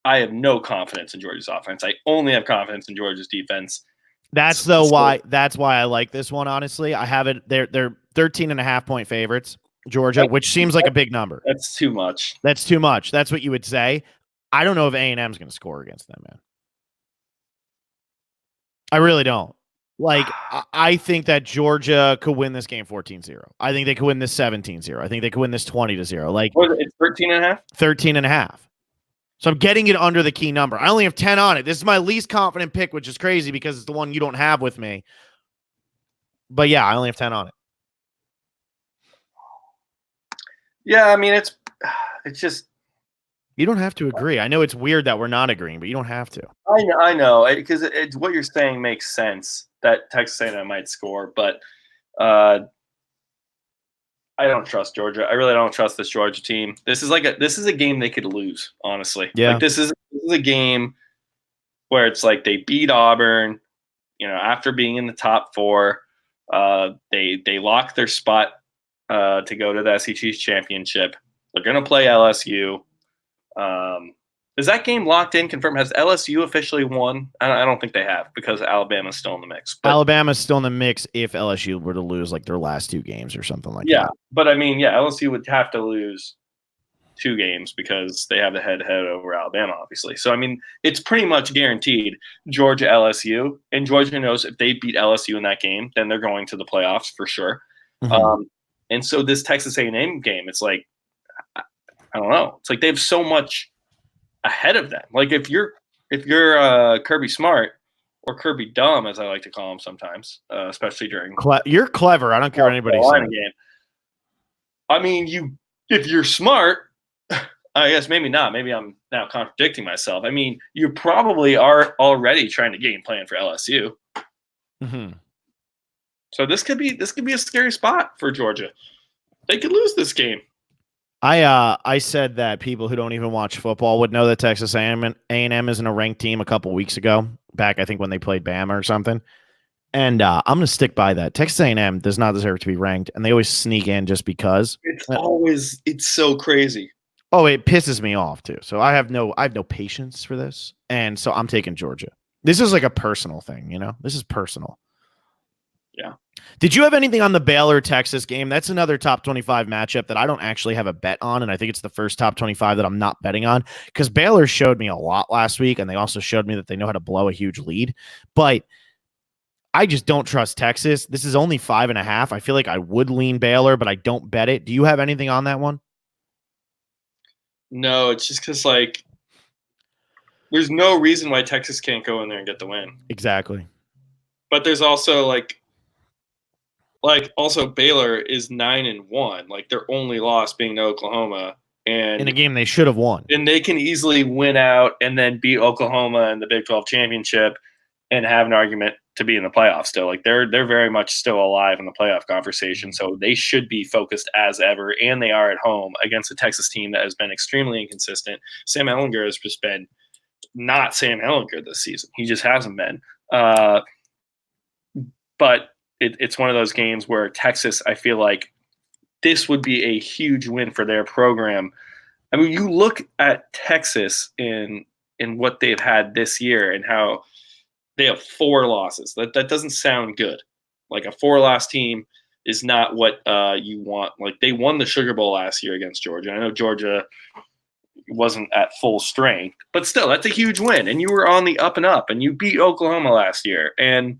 I have no confidence in Georgia's offense. I only have confidence in Georgia's defense. That's why I like this one. Honestly, I have it. They're 13.5-point favorites. Georgia, which seems like a big number. That's too much. That's too much. That's what you would say. I don't know if A&M is going to score against them, man. I really don't. Like, I think that Georgia could win this game 14-0. I think they could win this 17-0. I think they could win this 20-0. Like, it's 13.5? 13.5. So I'm getting it under the key number. I only have 10 on it. This is my least confident pick, which is crazy because it's the one you don't have with me. But yeah, I only have 10 on it. Yeah, I mean, it's just. You don't have to agree. I know it's weird that we're not agreeing, but you don't have to. I know, because it's what you're saying makes sense that Texas A&M might score, but I don't trust Georgia. I really don't trust this Georgia team. This is a game they could lose, honestly. Yeah. Like this is a game where it's like they beat Auburn, after being in the top four, they locked their spot to go to the SEC championship. They're going to play LSU. Is that game locked in, confirmed? Has LSU officially won? I don't think they have because Alabama's still in the mix. But, Alabama's still in the mix if LSU were to lose like their last 2 games or something like that. Yeah, but I mean, LSU would have to lose 2 games because they have the head-to-head over Alabama, obviously. So, I mean, it's pretty much guaranteed Georgia LSU, and Georgia knows if they beat LSU in that game, then they're going to the playoffs for sure. Mm-hmm. And so this Texas A&M game, it's like, I don't know. It's like they have so much ahead of them. Like if you're Kirby Smart or Kirby Dumb, as I like to call him sometimes, especially during you're clever. I don't care what anybody says. Game. I mean, if you're smart, I guess maybe not. Maybe I'm now contradicting myself. I mean, you probably are already trying to game plan for LSU. Mm-hmm. So this could be a scary spot for Georgia. They could lose this game. I said that people who don't even watch football would know that Texas A&M isn't a ranked team a couple weeks ago, back I think when they played Bama or something. And I'm going to stick by that. Texas A&M does not deserve to be ranked, and they always sneak in just because. It's so crazy. Oh, it pisses me off too. So I have no patience for this, and so I'm taking Georgia. This is like a personal thing, This is personal. Yeah. Did you have anything on the Baylor-Texas game? That's another top 25 matchup that I don't actually have a bet on, and I think it's the first top 25 that I'm not betting on because Baylor showed me a lot last week, and they also showed me that they know how to blow a huge lead. But I just don't trust Texas. This is only 5.5. I feel like I would lean Baylor, but I don't bet it. Do you have anything on that one? No, it's just because, there's no reason why Texas can't go in there and get the win. Exactly. But there's also, also Baylor is 9-1. Their only loss being to Oklahoma. And in a game they should have won. And they can easily win out and then beat Oklahoma in the Big 12 championship and have an argument to be in the playoffs still. They're very much still alive in the playoff conversation. So they should be focused as ever. And they are at home against a Texas team that has been extremely inconsistent. Sam Ehlinger has just been not Sam Ehlinger this season. He just hasn't been. But it's one of those games where Texas, I feel like this would be a huge win for their program. I mean, you look at Texas in what they've had this year and how they have 4 losses. That doesn't sound good. Like a 4-loss team is not what you want. They won the Sugar Bowl last year against Georgia. I know Georgia wasn't at full strength, but still, that's a huge win. And you were on the up and up, and you beat Oklahoma last year. And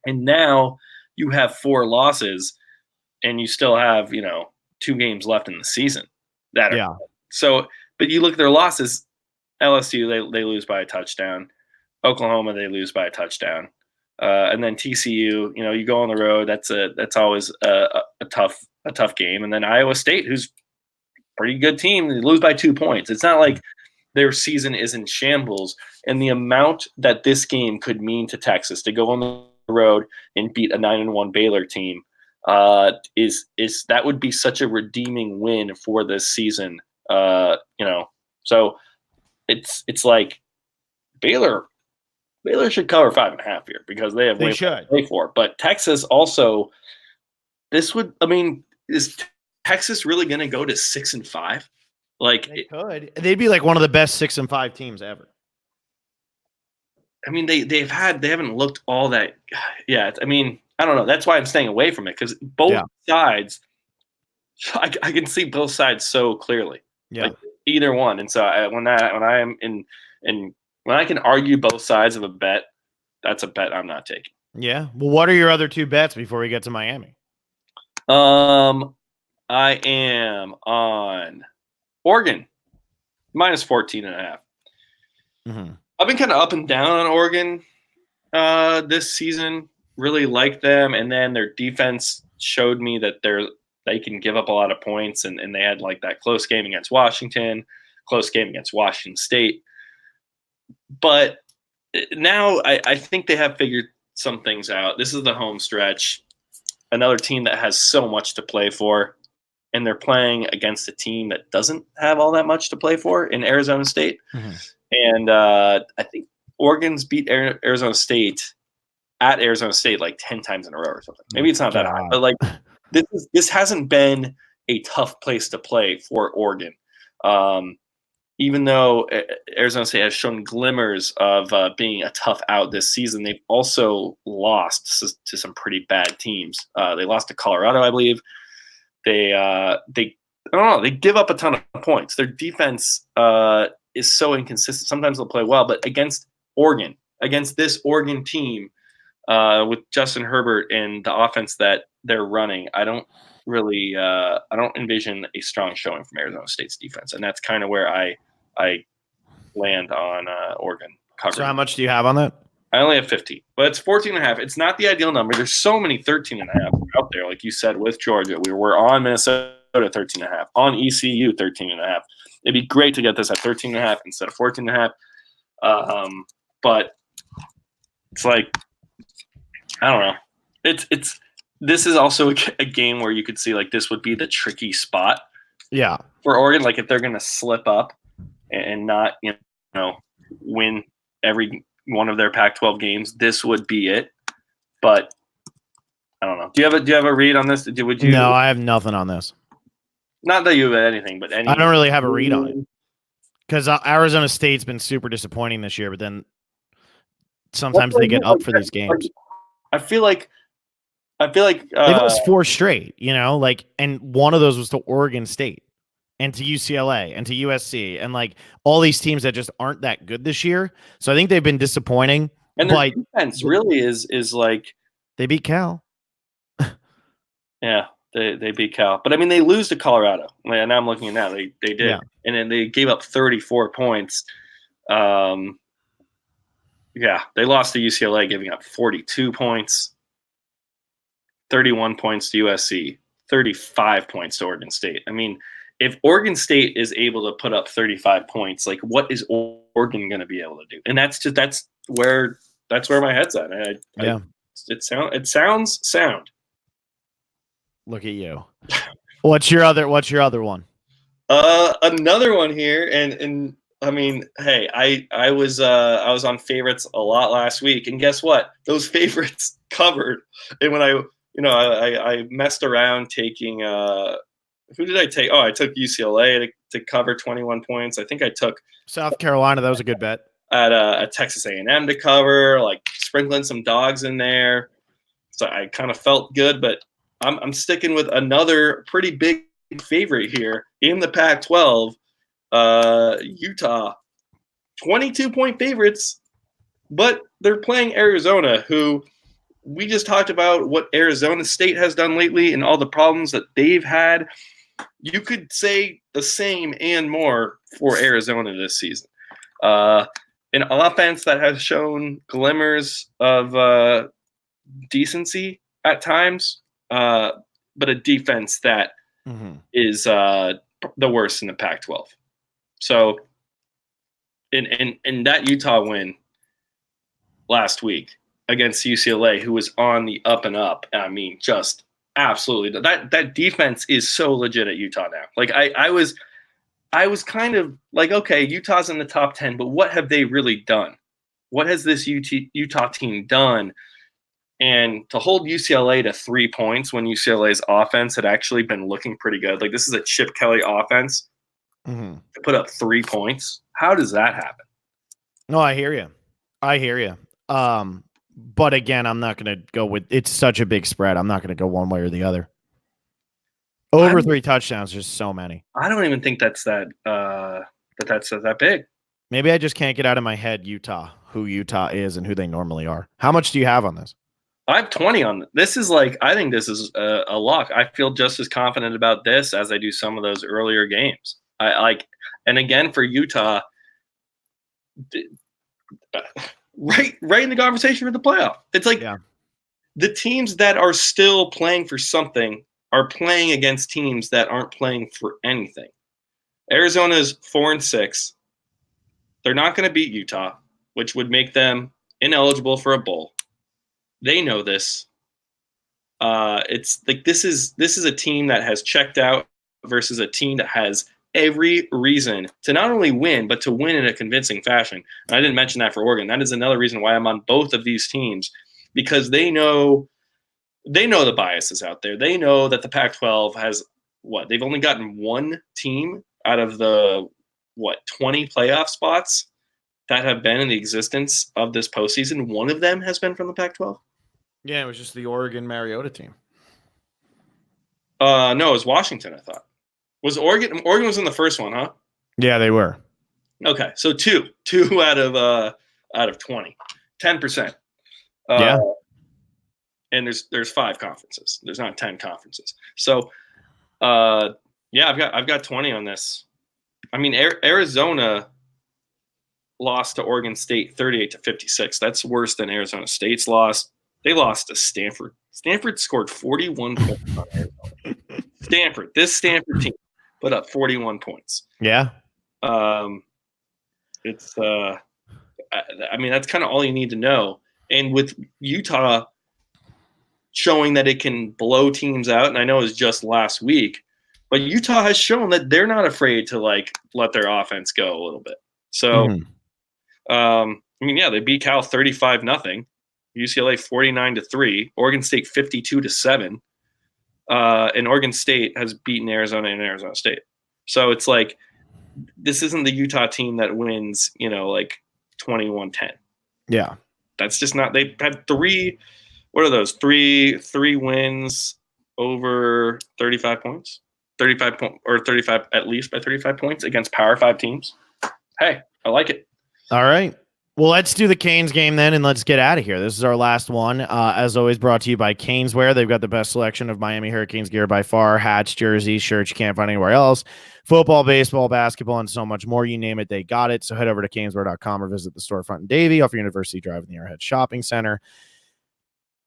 now you have 4 losses, and you still have 2 games left in the season. So, but you look at their losses. LSU they lose by a touchdown. Oklahoma they lose by a touchdown, and then TCU. You go on the road. That's always a tough game. And then Iowa State, who's a pretty good team, they lose by 2 points. It's not like their season is in shambles. And the amount that this game could mean to Texas to go on the road and beat a 9-1 Baylor team is that would be such a redeeming win for this season. So it's like Baylor should cover 5.5 here because they have way to play for. But Texas also, is Texas really going to go to 6-5? They could. They'd be like one of the best 6-5 teams ever. I mean, they haven't looked all that yet. I mean, I don't know. That's why I'm staying away from it because both sides, I can see both sides so clearly. Yeah, either one. And so when I can argue both sides of a bet, that's a bet I'm not taking. Yeah. Well, what are your other 2 bets before we get to Miami? I am on Oregon minus 14.5. Mm-hmm. I've been kind of up and down on Oregon this season. Really like them, and then their defense showed me that they can give up a lot of points, and they had that close game against Washington, close game against Washington State. But now I think they have figured some things out. This is the home stretch. Another team that has so much to play for, and they're playing against a team that doesn't have all that much to play for in Arizona State. Mm-hmm. And I think Oregon's beat Arizona State, at Arizona State like 10 times in a row or something. Maybe it's not that high, but like this hasn't been a tough place to play for Oregon. Even though Arizona State has shown glimmers of being a tough out this season, they've also lost to some pretty bad teams. They lost to Colorado, I believe. They I don't know. They give up a ton of points. Their defense is so inconsistent. Sometimes they'll play well, but against this Oregon team with Justin Herbert and the offense that they're running, I don't envision a strong showing from Arizona State's defense, and that's kind of where I land on Oregon coverage. So how much do you have on that? I only have 50, but it's 14.5. It's not the ideal number. There's so many 13.5 out there, like you said, with Georgia. We're on Minnesota 13.5, on ECU 13.5. It'd be great to get this at 13.5 instead of 14.5. But it's like, I don't know. This is also a game where you could see like this would be the tricky spot. Yeah. For Oregon, like if they're going to slip up and not, win every one of their Pac-12 games, this would be it. But I don't know. Do you have a read on this? No, I have nothing on this. Not that you have anything, but I don't really have a read on it because Arizona State's been super disappointing this year. But then sometimes they get up for these games. I feel like they've lost 4 straight. And one of those was to Oregon State and to UCLA and to USC and like all these teams that just aren't that good this year. So I think they've been disappointing. And their defense really is like they beat Cal. Yeah, they beat Cal, but I mean they lose to Colorado. And now I'm looking at that they did, yeah. And then they gave up 34 points. Yeah, they lost to UCLA, giving up 42 points, 31 points to USC, 35 points to Oregon State. I mean, if Oregon State is able to put up 35 points, like what is Oregon going to be able to do? And that's where my head's at. It sounds sound. Look at you. What's your other one? Another one here, and I mean, hey, I was on favorites a lot last week, and guess what? Those favorites covered. And when I messed around taking who did I take? Oh, I took UCLA to cover 21 points. I think I took South Carolina. That was a good bet. At Texas A&M to cover, like sprinkling some dogs in there. So I kind of felt good, but I'm sticking with another pretty big favorite here in the Pac-12, Utah. 22-point favorites, but they're playing Arizona, who we just talked about what Arizona State has done lately and all the problems that they've had. You could say the same and more for Arizona this season. An offense that has shown glimmers of decency at times, but a defense that is the worst in the Pac-12. So, in that Utah win last week against UCLA, who was on the up and up, I mean, just absolutely that defense is so legit at Utah now. Like I was kind of like, okay, Utah's in the top 10, but what have they really done? What has this Utah team done? And to hold UCLA to 3 points when UCLA's offense had actually been looking pretty good. Like this is a Chip Kelly offense to put up 3 points. How does that happen? No, I hear you. But again, I'm not going to go with, it's such a big spread. I'm not going to go one way or the other. Over 3 touchdowns, just so many. I don't even think that's that big. Maybe I just can't get out of my head who Utah is and who they normally are. How much do you have on this? I have 20 on this. Is like, I think this is a lock. I feel just as confident about this as I do some of those earlier games. And again, for Utah, right in the conversation for the playoff. It's like the teams that are still playing for something are playing against teams that aren't playing for anything. Arizona's 4-6. They're not going to beat Utah, which would make them ineligible for a bowl. They know this. It's like this is a team that has checked out versus a team that has every reason to not only win, but to win in a convincing fashion. And I didn't mention that for Oregon. That is another reason why I'm on both of these teams because they know the biases out there. They know that the Pac-12 has they've only gotten one team out of the 20 playoff spots that have been in the existence of this postseason. One of them has been from the Pac-12. Yeah, it was just the Oregon Mariota team. No, it was Washington. I thought was Oregon. Oregon was in the first one, huh? Yeah, they were. Okay, so two out of 20, 10%. Yeah. And there's 5 conferences. There's not 10 conferences. So, yeah, I've got 20 on this. I mean, Arizona lost to Oregon State 38-56. That's worse than Arizona State's loss. They lost to Stanford. Stanford scored 41 points on Arizona. This Stanford team put up 41 points. Yeah. It's I mean, that's kind of all you need to know. And with Utah showing that it can blow teams out, and I know it was just last week, but Utah has shown that they're not afraid to let their offense go a little bit. So, I mean, yeah, they beat Cal 35-0, UCLA 49-3, Oregon State 52-7, and Oregon State has beaten Arizona and Arizona State. So it's like, this isn't the Utah team that wins, 21-10. Yeah. That's just not. They had 3. What are those? Three wins over 35 points, 35 at least by 35 points against Power 5 teams. Hey, I like it. All right. Well, let's do the Canes game then, and let's get out of here. This is our last one. As always, brought to you by Caneswear. They've got the best selection of Miami Hurricanes gear by far. Hats, jerseys, shirts you can't find anywhere else. Football, baseball, basketball, and so much more. You name it, they got it. So head over to caneswear.com or visit the storefront in Davie off University Drive in the Arrowhead Shopping Center.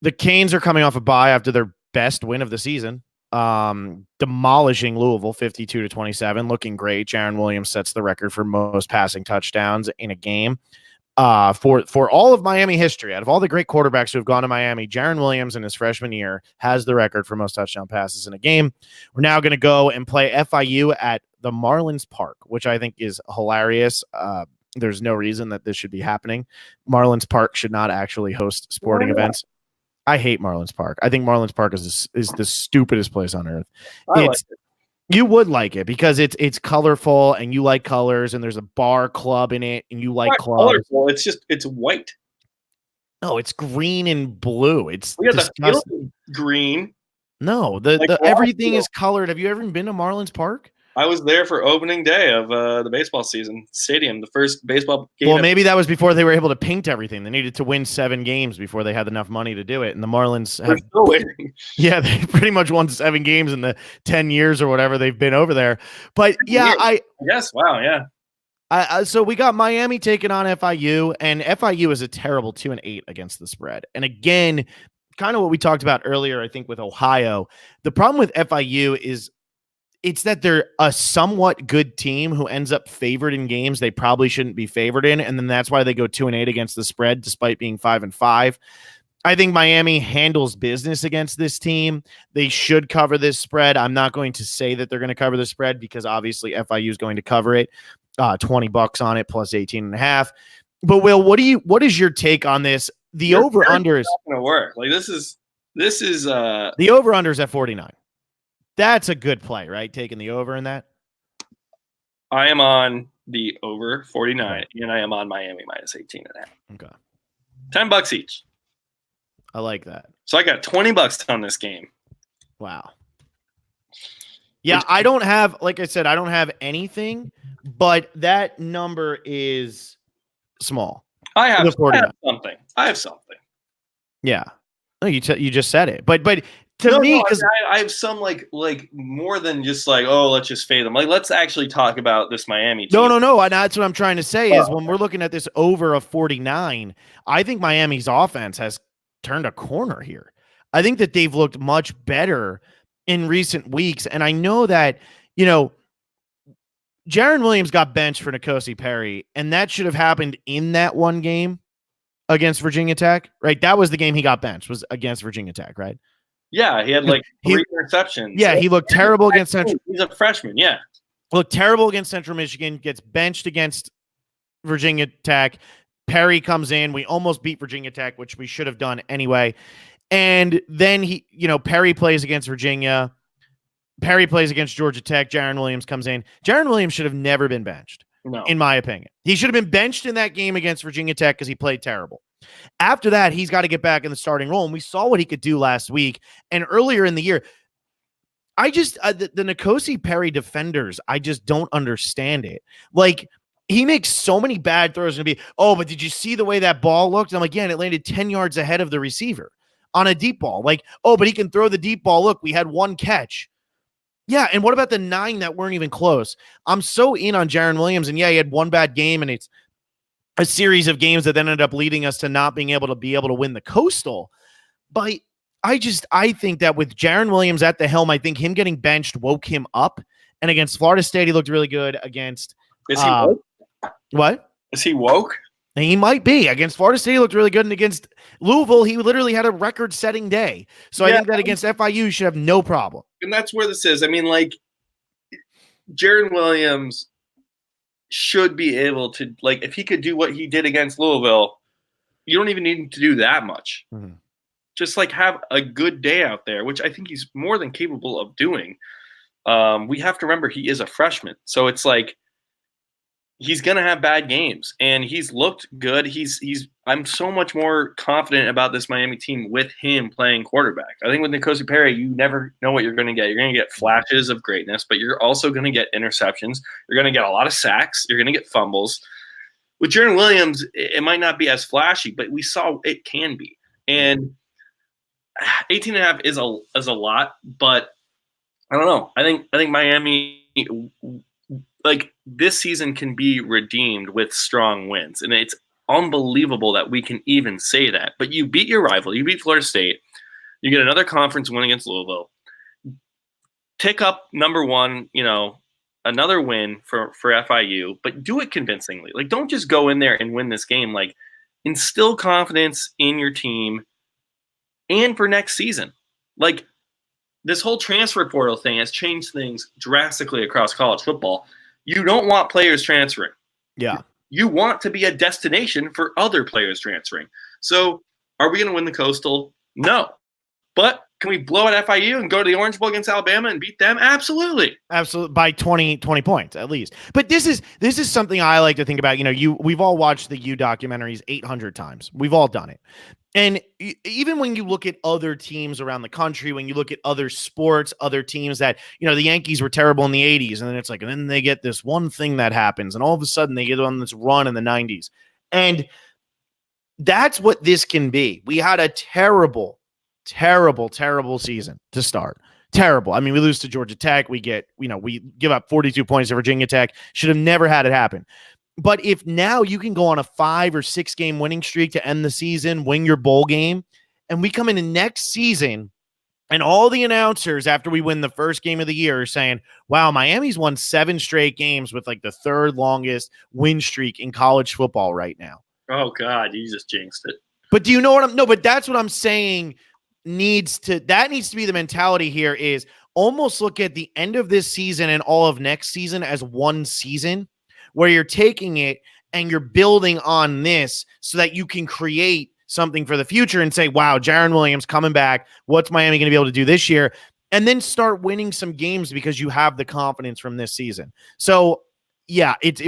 The Canes are coming off a bye after their best win of the season, demolishing Louisville 52-27, looking great. Jaron Williams sets the record for most passing touchdowns in a game. For all of Miami history, out of all the great quarterbacks who have gone to Miami, Jaron Williams in his freshman year has the record for most touchdown passes in a game. We're now going to go and play FIU at the Marlins Park, which I think is hilarious. There's no reason that this should be happening. Marlins Park should not actually host sporting events. I hate Marlins Park. I think Marlins Park is the stupidest place on earth. You would like it because it's colorful and you like colors, and there's a bar club in it and you like clubs. Colorful. It's white. No, it's green and blue. It's the field is green. No, the everything is colored. Have you ever been to Marlins Park? I was there for opening day of the baseball season stadium, the first baseball game. Well, maybe that was before they were able to paint everything. They needed to win 7 games before they had enough money to do it. And the Marlins have still waiting. Yeah, they pretty much won 7 games in the 10 years or whatever they've been over there. But yeah, yes, wow, yeah. So we got Miami taking on FIU, and FIU is a terrible 2-8 against the spread. And again, kind of what we talked about earlier, I think with Ohio, the problem with FIU is it's that they're a somewhat good team who ends up favored in games they probably shouldn't be favored in, and then that's why they go 2-8 against the spread despite being 5-5. I think Miami handles business against this team. They should cover this spread. I'm not going to say that they're going to cover the spread because obviously FIU is going to cover it. $20 on it plus 18.5. But Will, what is your take on this? The over under is not going to work. Like this is the over under is at 49. That's a good play, right? Taking the over in that. I am on the over 49, and I am on Miami minus 18.5. Okay. $10 each. I like that. So I got $20 on this game. Wow. Yeah, I don't have, like I said, I don't have anything, but that number is small. I have something. Yeah. No, you just said it, but to me, because I have some like more than just like, oh, let's just fade them. Like, let's actually talk about this Miami team. No. And that's what I'm trying to say is when we're looking at this over of 49, I think Miami's offense has turned a corner here. I think that they've looked much better in recent weeks. And I know that, Jaron Williams got benched for N'Kosi Perry, and that should have happened in that one game against Virginia Tech, right? That was the game he got benched, was against Virginia Tech, right? Yeah, he had like 3 interceptions. Yeah, he looked terrible against Central. He's a freshman, yeah. Looked terrible against Central Michigan, gets benched against Virginia Tech, Perry comes in. We almost beat Virginia Tech, which we should have done anyway. And then Perry plays against Virginia. Perry plays against Georgia Tech. Jaron Williams comes in. Jaron Williams should have never been benched, in my opinion. He should have been benched in that game against Virginia Tech because he played terrible. After that, he's got to get back in the starting role, and we saw what he could do last week. And earlier in the year, I just the N'Kosi Perry defenders, I just don't understand it. Like, he makes so many bad throws and be, but did you see the way that ball looked? And I'm like, yeah, and it landed 10 yards ahead of the receiver on a deep ball. Like, but he can throw the deep ball. Look, we had one catch. Yeah, and what about the 9 that weren't even close? I'm so in on Jaron Williams, and yeah, he had one bad game, and it's a series of games that then ended up leading us to not being able to win the Coastal. But I think that with Jaron Williams at the helm, I think him getting benched woke him up. And against Florida State, he looked really good. Against is he woke? What? Is he woke? And he might be. Against Florida State, he looked really good. And against Louisville, he literally had a record-setting day. So I think that against FIU, you should have no problem. And that's where this is. I mean, like, Jaron Williams should be able to, like, if he could do what he did against Louisville, you don't even need him to do that much. Mm-hmm. Just, like, have a good day out there, which I think he's more than capable of doing. We have to remember he is a freshman. So it's like, he's going to have bad games, and he's looked good. I'm so much more confident about this Miami team with him playing quarterback. I think with N'Kosi Perry, you never know what you're going to get. You're going to get flashes of greatness, but you're also going to get interceptions. You're going to get a lot of sacks. You're going to get fumbles. With Jaron Williams, it might not be as flashy, but we saw it can be. And 18.5 is a lot, but I don't know. I think Miami, like, this season can be redeemed with strong wins. And it's unbelievable that we can even say that. But you beat your rival. You beat Florida State. You get another conference win against Louisville. Tick up number 1, another win for FIU, but do it convincingly. Like, don't just go in there and win this game. Like, instill confidence in your team and for next season. Like, this whole transfer portal thing has changed things drastically across college football. You don't want players transferring. Yeah. You want to be a destination for other players transferring. So are we going to win the Coastal? No. But can we blow at FIU and go to the Orange Bowl against Alabama and beat them? Absolutely. Absolutely. By 20 points at least. But this is something I like to think about. We've all watched the U documentaries 800 times. We've all done it. And even when you look at other teams around the country, when you look at other sports, other teams that, the Yankees were terrible in the 80s, and then it's like, and then they get this one thing that happens, and all of a sudden they get on this run in the 90s. And that's what this can be. We had a terrible, terrible, terrible season to start. Terrible. I mean, we lose to Georgia Tech. We give up 42 points to Virginia Tech. Should have never had it happen. But if now you can go on a 5 or 6 game winning streak to end the season, win your bowl game, and we come into next season and all the announcers after we win the first game of the year are saying, wow, Miami's won 7 straight games with like the 3rd longest win streak in college football right now. Oh God, you just jinxed it. But do you know what but that's what I'm saying needs to be the mentality here is almost look at the end of this season and all of next season as one season, where you're taking it and you're building on this so that you can create something for the future and say, wow, Jaron Williams coming back. What's Miami going to be able to do this year? And then start winning some games because you have the confidence from this season. So yeah, it's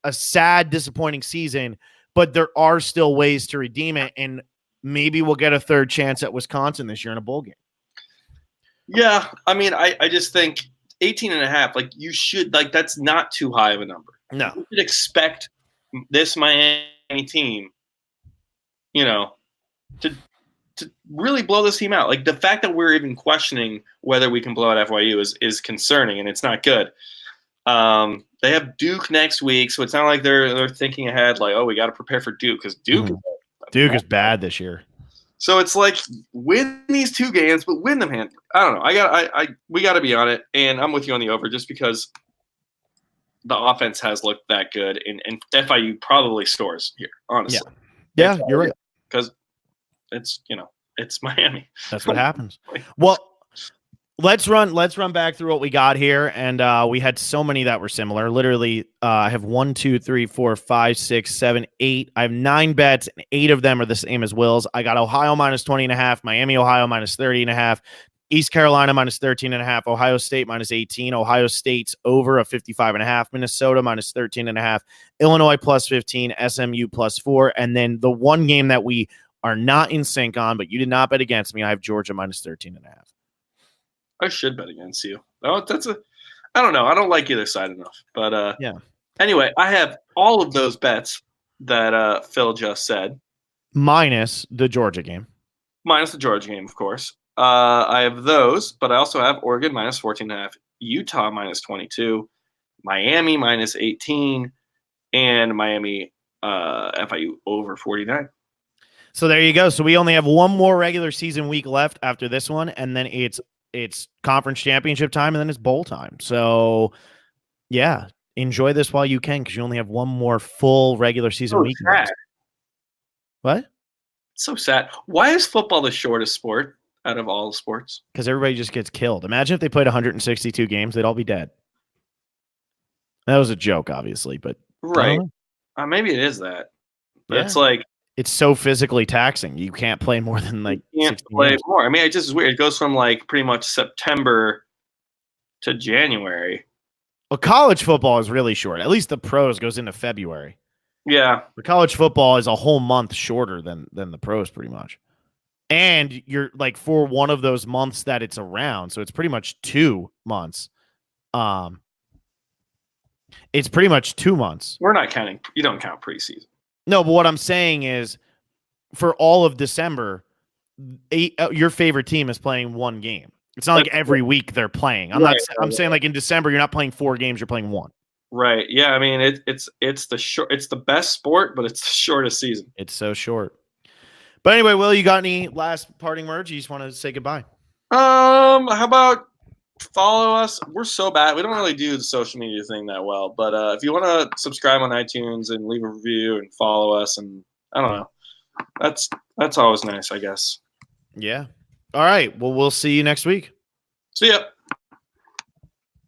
a sad, disappointing season, but there are still ways to redeem it. And maybe we'll get a 3rd chance at Wisconsin this year in a bowl game. Yeah. I mean, I just think 18.5, like, you should, like, that's not too high of a number. No. You should expect this Miami team, to really blow this team out. Like, the fact that we're even questioning whether we can blow out FYU is concerning, and it's not good. They have Duke next week, so it's not like they're thinking ahead, like, oh, we got to prepare for Duke, because Duke is bad this year. So it's like, win these 2 games, but win them handily. I don't know. We got to be on it, and I'm with you on the over just because the offense has looked that good, and FIU probably scores here, honestly. Yeah, you're right. Because it's Miami. That's what happens. Well, Let's run back through what we got here, and we had so many that were similar. Literally, I have 1, 2, 3, 4, 5, 6, 7, 8. I have 9 bets, and 8 of them are the same as Will's. I got Ohio minus 20.5, Miami, Ohio minus 30.5, East Carolina minus 13.5, Ohio State minus 18, Ohio State's over a 55.5, Minnesota minus 13.5, Illinois plus 15, SMU plus 4, and then the one game that we are not in sync on, but you did not bet against me. I have Georgia minus 13.5. I should bet against you. Oh, I don't know. I don't like either side enough. But Yeah. Anyway, I have all of those bets that Phil just said. Minus the Georgia game. Minus the Georgia game, of course. I have those, but I also have Oregon minus 14.5, Utah minus 22, Miami minus 18, and Miami FIU over 49. So there you go. So we only have one more regular season week left after this one, and then it's conference championship time, and then it's bowl time. So yeah, enjoy this while you can, because you only have one more full regular season week left. What? It's so sad. Why is football the shortest sport out of all sports? Because everybody just gets killed. Imagine if they played 162 games, they'd all be dead. That was a joke, obviously, but right. Maybe it is that. But it's like, it's so physically taxing. You can't play more than like you can't play games. More. I mean, it just is weird. It goes from like pretty much September to January. Well, college football is really short. At least the pros goes into February. Yeah. The college football is a whole month shorter than the pros, pretty much. And you're like, for one of those months that it's around, so it's pretty much 2 months. It's pretty much 2 months. We're not counting. You don't count preseason. No, but what I'm saying is, for all of December, your favorite team is playing one game. It's not like every week they're playing. I'm saying like in December you're not playing 4 games, you're playing 1. Right. Yeah. I mean, it's the best sport, but it's the shortest season. It's so short. But anyway, Will, you got any last parting words? You just want to say goodbye? How about follow us? We're so bad. We don't really do the social media thing that well. But if you want to subscribe on iTunes and leave a review and follow us, and I don't know, that's always nice, I guess. Yeah. All right. Well, we'll see you next week. See ya.